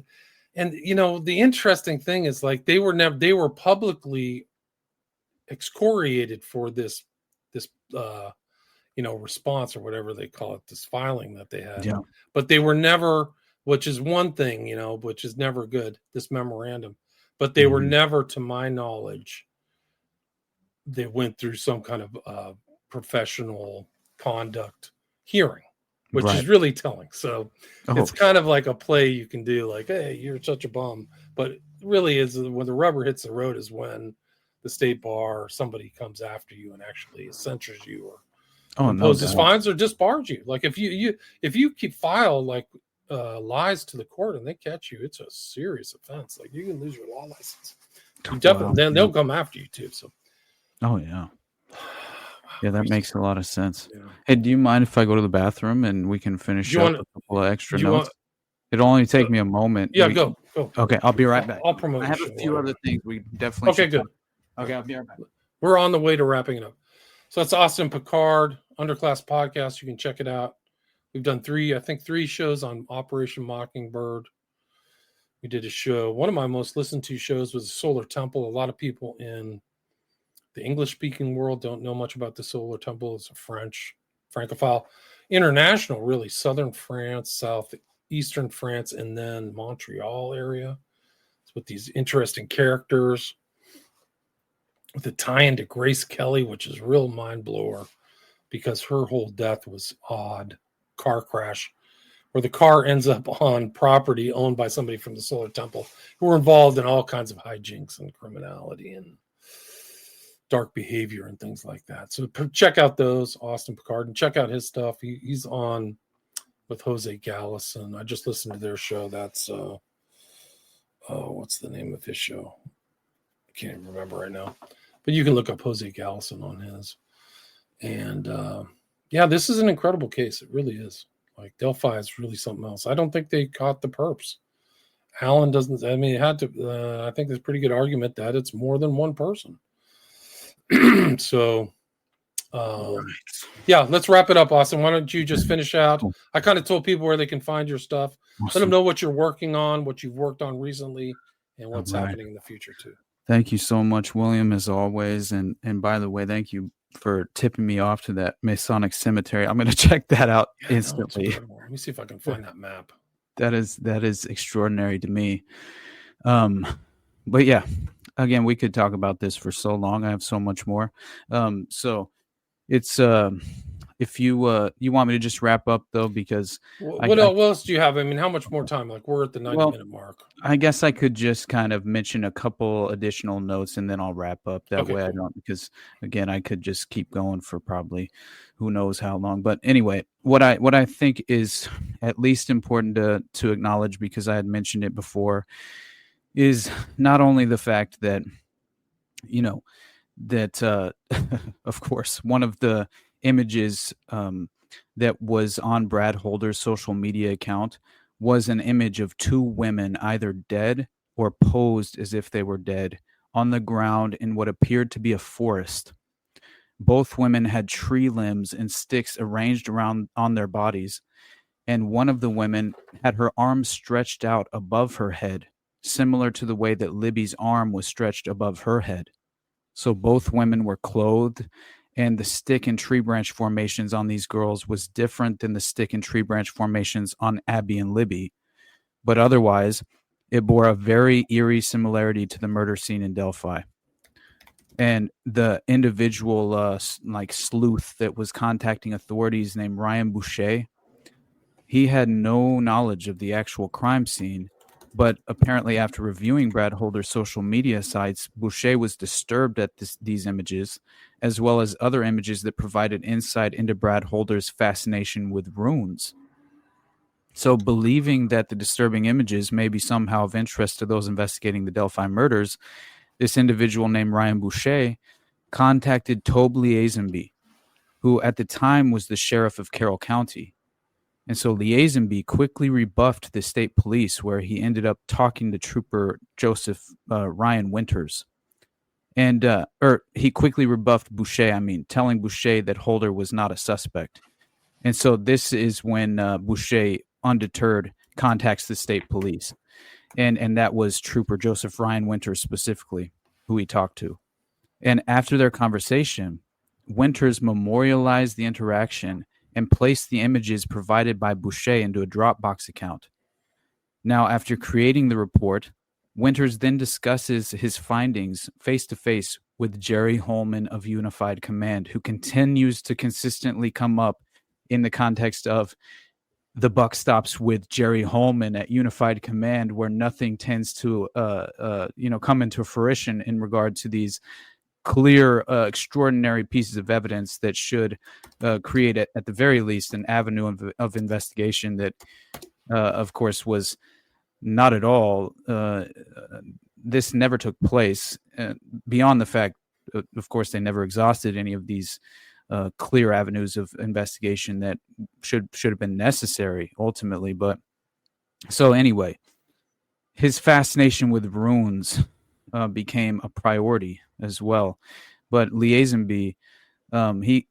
And the interesting thing is, like, they were publicly excoriated for this response or whatever they call it, this filing that they had. Yeah. But they were never, which is one thing, which is never good, this memorandum. But they were never, to my knowledge, they went through some kind of professional conduct hearing, which is really telling. So it's kind of like a play you can do, like, hey, you're such a bum. But it really is when the rubber hits the road is when the state bar or somebody comes after you and actually censures you or imposes fines or disbars you. Like if you keep file like lies to the court and they catch you, it's a serious offense. Like you can lose your law license. You definitely then they'll come after you too. So yeah, that makes a lot of sense. Yeah. Hey, do you mind if I go to the bathroom and we can finish up a couple of extra notes? It'll only take me a moment. Yeah, go. Okay, I'll be right back. I'll promote. I have a few other things we definitely should good. Okay, I'll be right back. We're on the way to wrapping it up. So that's Austin Picard, Underclass Podcast. You can check it out. We've done three shows on Operation Mockingbird. We did a show. One of my most listened to shows was Solar Temple. A lot of people in the English-speaking world don't know much about the Solar Temple. It's a Francophile, international, really, southern France, southeastern France, and then Montreal area. It's with these interesting characters, with a tie into Grace Kelly, which is a real mind-blower because her whole death was odd. Car crash, where the car ends up on property owned by somebody from the Solar Temple who were involved in all kinds of hijinks and criminality and dark behavior and things like that. So check out those, Austin Picard, and check out his stuff. He's on with Jose Gallison. I just listened to their show. That's what's the name of his show? I can't even remember right now. But you can look up Jose Gallison on his. And this is an incredible case. It really is. Like Delphi is really something else. I don't think they caught the perps. Alan doesn't. I mean, it had to. I think there's a pretty good argument that it's more than one person. So, let's wrap it up, Austin. Why don't you just finish out? I kind of told people where they can find your stuff. Awesome. Let them know what you're working on, what you've worked on recently, and what's happening in the future too. Thank you so much, William, as always. And by the way, thank you for tipping me off to that Masonic cemetery. I'm going to check that out instantly. Let me see if I can find that map. That is extraordinary to me. But yeah, again, we could talk about this for so long. I have so much more. So it's if you want me to just wrap up though, because what else do you have? I mean, how much more time? Like we're at the 90-minute mark. I guess I could just kind of mention a couple additional notes and then I'll wrap up. That way I don't, because again, I could just keep going for probably who knows how long. But anyway, what I think is at least important to acknowledge, because I had mentioned it before, is not only the fact that, that of course, one of the images that was on Brad Holder's social media account was an image of two women either dead or posed as if they were dead on the ground in what appeared to be a forest. Both women had tree limbs and sticks arranged around on their bodies, and one of the women had her arms stretched out above her head, similar to the way that Libby's arm was stretched above her head. So both women were clothed, and the stick and tree branch formations on these girls was different than the stick and tree branch formations on Abby and Libby. But otherwise, it bore a very eerie similarity to the murder scene in Delphi. And the individual sleuth that was contacting authorities named Ryan Boucher, he had no knowledge of the actual crime scene, but apparently after reviewing Brad Holder's social media sites, Boucher was disturbed at these images, as well as other images that provided insight into Brad Holder's fascination with runes. So believing that the disturbing images may be somehow of interest to those investigating the Delphi murders, this individual named Ryan Boucher contacted Tobe Liaisonby, who at the time was the sheriff of Carroll County. And so Liaisonby quickly rebuffed the state police, where he ended up talking to Trooper Joseph Ryan Winters. And he quickly rebuffed Boucher, telling Boucher that Holder was not a suspect. And so this is when Boucher, undeterred, contacts the state police. And that was Trooper Joseph Ryan Winters specifically, who he talked to. And after their conversation, Winters memorialized the interaction and placed the images provided by Boucher into a Dropbox account. Now, after creating the report, Winters then discusses his findings face-to-face with Jerry Holman of Unified Command, who continues to consistently come up in the context of the buck stops with Jerry Holman at Unified Command, where nothing tends to come into fruition in regard to these clear, extraordinary pieces of evidence that should create, at the very least, an avenue of investigation that, of course, was not at all. This never took place, beyond the fact, of course, they never exhausted any of these clear avenues of investigation that should have been necessary ultimately. But so anyway, his fascination with runes became a priority as well. But Liaisonby, he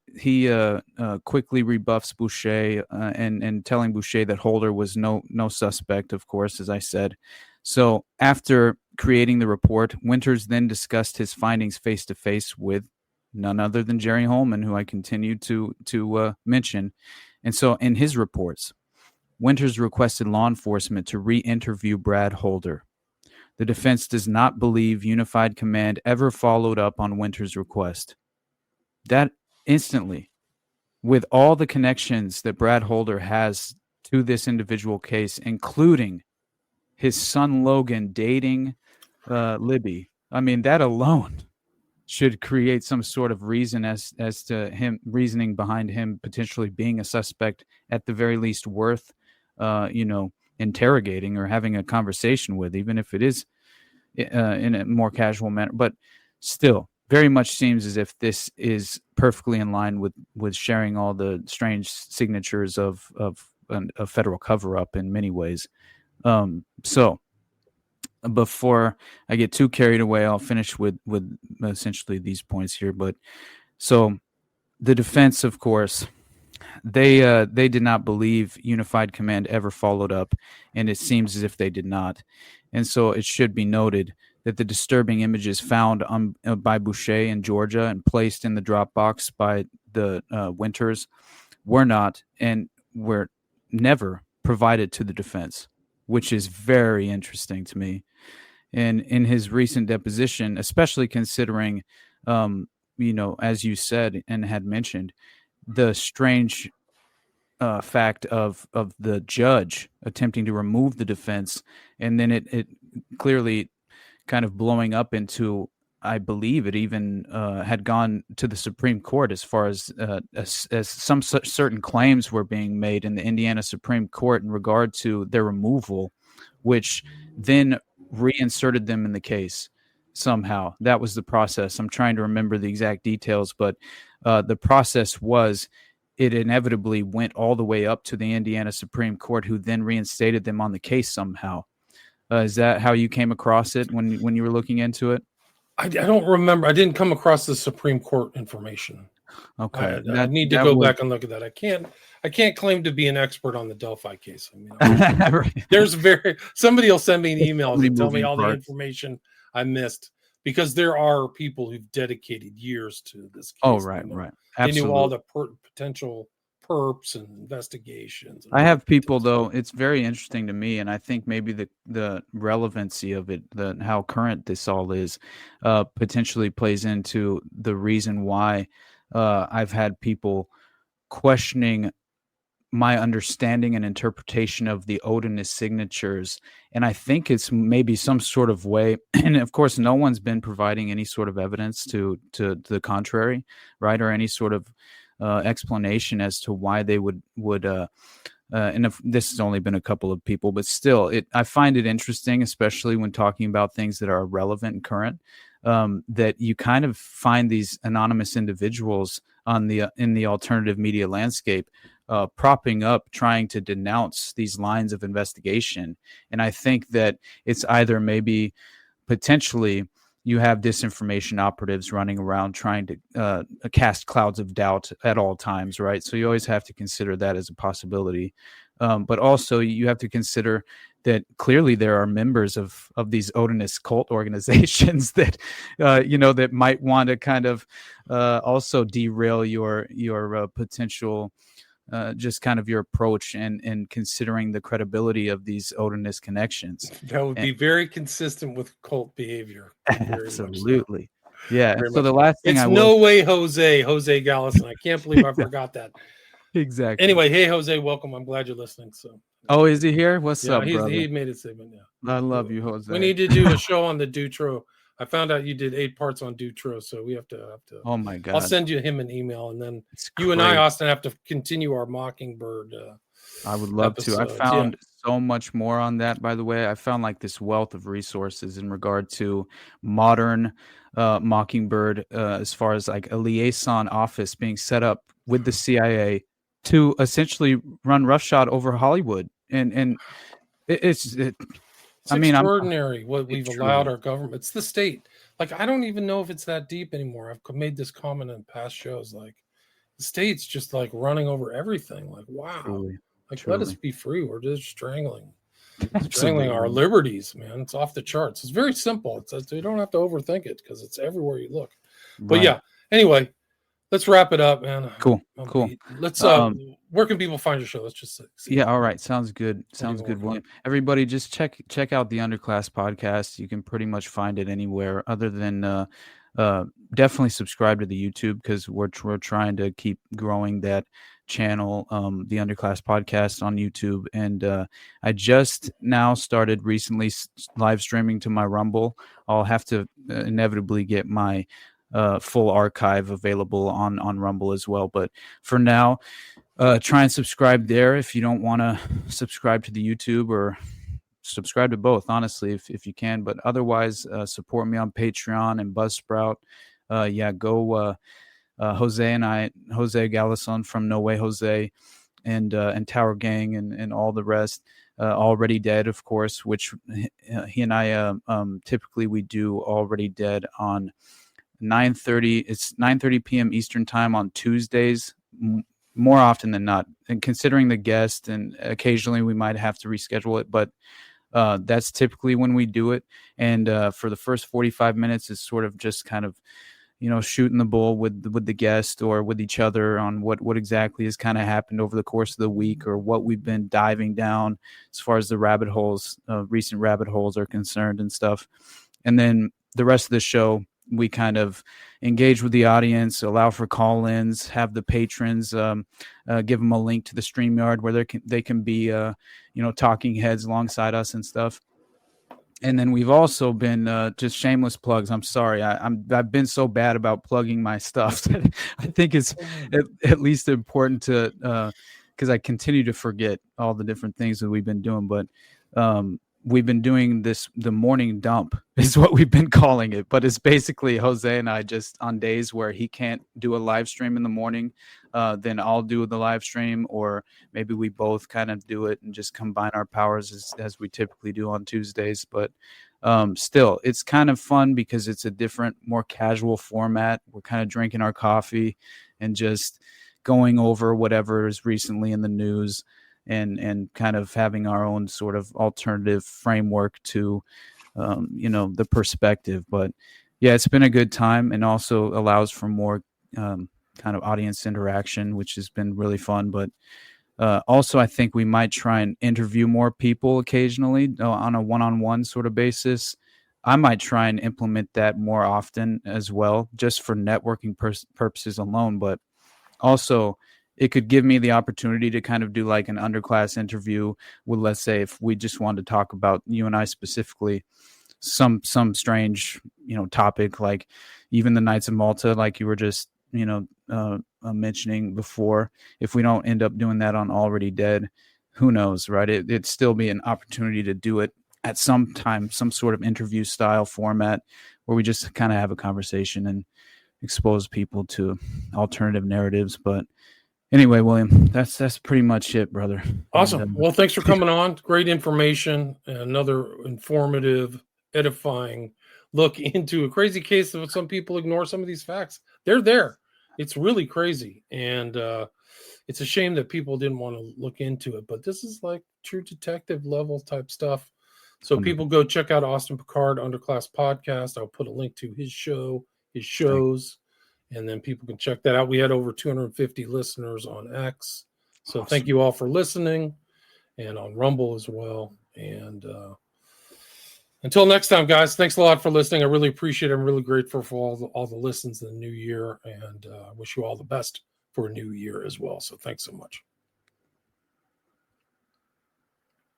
quickly rebuffs Boucher and telling Boucher that Holder was no suspect, of course, as I said. So after creating the report, Winters then discussed his findings face-to-face with none other than Jerry Holman, who I continued to mention. And so in his reports, Winters requested law enforcement to re-interview Brad Holder. The defense does not believe Unified Command ever followed up on Winters' request. That instantly, with all the connections that Brad Holder has to this individual case, including his son Logan dating Libby, that alone should create some sort of reason as to him, reasoning behind him potentially being a suspect, at the very least worth interrogating or having a conversation with, even if it is in a more casual manner. But still, very much seems as if this is perfectly in line with sharing all the strange signatures of a federal cover-up in many ways. So before I get too carried away, I'll finish with essentially these points here. But so the defense, of course, they did not believe Unified Command ever followed up, and it seems as if they did not. And so it should be noted that the disturbing images found by Boucher in Georgia and placed in the Dropbox by the Winters were not and were never provided to the defense, which is very interesting to me. And in his recent deposition, especially considering, as you said and had mentioned, the strange fact of the judge attempting to remove the defense, and then it clearly kind of blowing up into, I believe it even had gone to the Supreme Court as far as some certain claims were being made in the Indiana Supreme Court in regard to their removal, which then reinserted them in the case somehow. That was the process. I'm trying to remember the exact details, but the process was it inevitably went all the way up to the Indiana Supreme Court, who then reinstated them on the case somehow. Is that how you came across it when you were looking into it? I don't remember. I didn't come across the Supreme Court information. Okay, I need to go back and look at that. I can't claim to be an expert on the Delphi case. I mean, there's somebody will send me an email and tell me all the information I missed, because there are people who've dedicated years to this case. Oh, right. Absolutely. They knew all the potential perps and investigations. I have people, though. It's very interesting to me, and I think maybe the relevancy of it, how current this all is, potentially plays into the reason why I've had people questioning my understanding and interpretation of the Odinist signatures. And I think it's maybe some sort of way, and of course, no one's been providing any sort of evidence to the contrary, right? Or any sort of explanation as to why they would and if this has only been a couple of people, but still, I find it interesting, especially when talking about things that are relevant and current, that you kind of find these anonymous individuals in the alternative media landscape propping up, trying to denounce these lines of investigation. And I think that it's either maybe potentially you have disinformation operatives running around trying to cast clouds of doubt at all times, right? So you always have to consider that as a possibility. But also you have to consider that clearly there are members of these Odinist cult organizations that, that might want to kind of also derail your potential, just kind of your approach and considering the credibility of these Odinist connections. That would be very consistent with cult behavior. Absolutely. Yeah. Very so much. The last thing no way, Jose Gallison. I can't believe I forgot that. Exactly. Anyway, hey, Jose, welcome. I'm glad you're listening. So. Oh, is he here? What's up, brother? He made a statement. Yeah. I love you, Jose. We need to do a show on the Dutro. I found out you did 8 parts on Dutro, so we have to. Oh my God! I'll send him an email, and then you and I, Austin, have to continue our Mockingbird. I would love episodes. to. I found so much more on that. By the way, I found like this wealth of resources in regard to modern Mockingbird, as far as like a liaison office being set up with the CIA to essentially run roughshod over Hollywood, and it's extraordinary what we've allowed our government. It's the state. Like, I don't even know if it's that deep anymore. I've made this comment in past shows. Like, the state's just like running over everything. Like, wow. Truly. Let us be free. We're just strangling our liberties, man. It's off the charts. It's very simple. You don't have to overthink it because it's everywhere you look. But Right. yeah. Anyway, let's wrap it up, man. Cool. Let's where can people find your show? Let's just see. Yeah, all right. Sounds good. Sounds good, William. Everybody just check out the Underclass podcast. You can pretty much find it anywhere other than definitely subscribe to the YouTube, because we're trying to keep growing that channel, the Underclass podcast on YouTube. And I just now started recently live streaming to my Rumble. I'll have to inevitably get my full archive available on Rumble as well. But for now, try and subscribe there if you don't want to subscribe to the YouTube, or subscribe to both, honestly, if you can. But otherwise, support me on Patreon and Buzzsprout. Go Jose and I, Jose Gallison from No Way Jose, and Tower Gang and all the rest. Already Dead, of course, which he and I typically we do Already Dead on 9:30. It's 9:30 p.m. Eastern time on Tuesdays, more often than not. And considering the guest, and occasionally we might have to reschedule it, but that's typically when we do it. And for the first 45 minutes is sort of just kind of, shooting the bull with the guest or with each other on what exactly has kind of happened over the course of the week, or what we've been diving down as far as the rabbit holes, recent rabbit holes are concerned and stuff. And then the rest of the show, we kind of engage with the audience, allow for call-ins, have the patrons give them a link to the StreamYard where they can be talking heads alongside us and stuff. And then we've also been just shameless plugs. I'm sorry, I've been so bad about plugging my stuff that I think it's at least important to, because I continue to forget all the different things that we've been doing. But we've been doing the morning dump is what we've been calling it. But it's basically Jose and I just on days where he can't do a live stream in the morning. then I'll do the live stream, or maybe we both kind of do it and just combine our powers as we typically do on Tuesdays. But still, it's kind of fun because it's a different, more casual format. We're kind of drinking our coffee and just going over whatever is recently in the news, and kind of having our own sort of alternative framework to, the perspective. But yeah, it's been a good time, and also allows for more kind of audience interaction, which has been really fun. But also, I think we might try and interview more people occasionally on a one-on-one sort of basis. I might try and implement that more often as well, just for networking purposes alone. But also, it could give me the opportunity to kind of do like an underclass interview with, let's say, if we just wanted to talk about, you and I specifically, some strange, topic, like even the Knights of Malta, like you were just, mentioning before. If we don't end up doing that on Already Dead, who knows, right? It'd still be an opportunity to do it at some time, some sort of interview style format where we just kind of have a conversation and expose people to alternative narratives. But anyway, William, that's pretty much it, brother. Awesome. And, well, thanks for coming on. Great information. Another informative, edifying look into a crazy case of some people ignore some of these facts. They're there. It's really crazy. And it's a shame that people didn't want to look into it. But this is like true detective level type stuff. So people go check out Austin Picard Underclass Podcast. I'll put a link to his show, his shows, and then people can check that out. We had over 250 listeners on X. So Thank you all for listening, and on Rumble as well. And until next time, guys, thanks a lot for listening. I really appreciate it. I'm really grateful for all the listens in the new year, and wish you all the best for a new year as well. So thanks so much.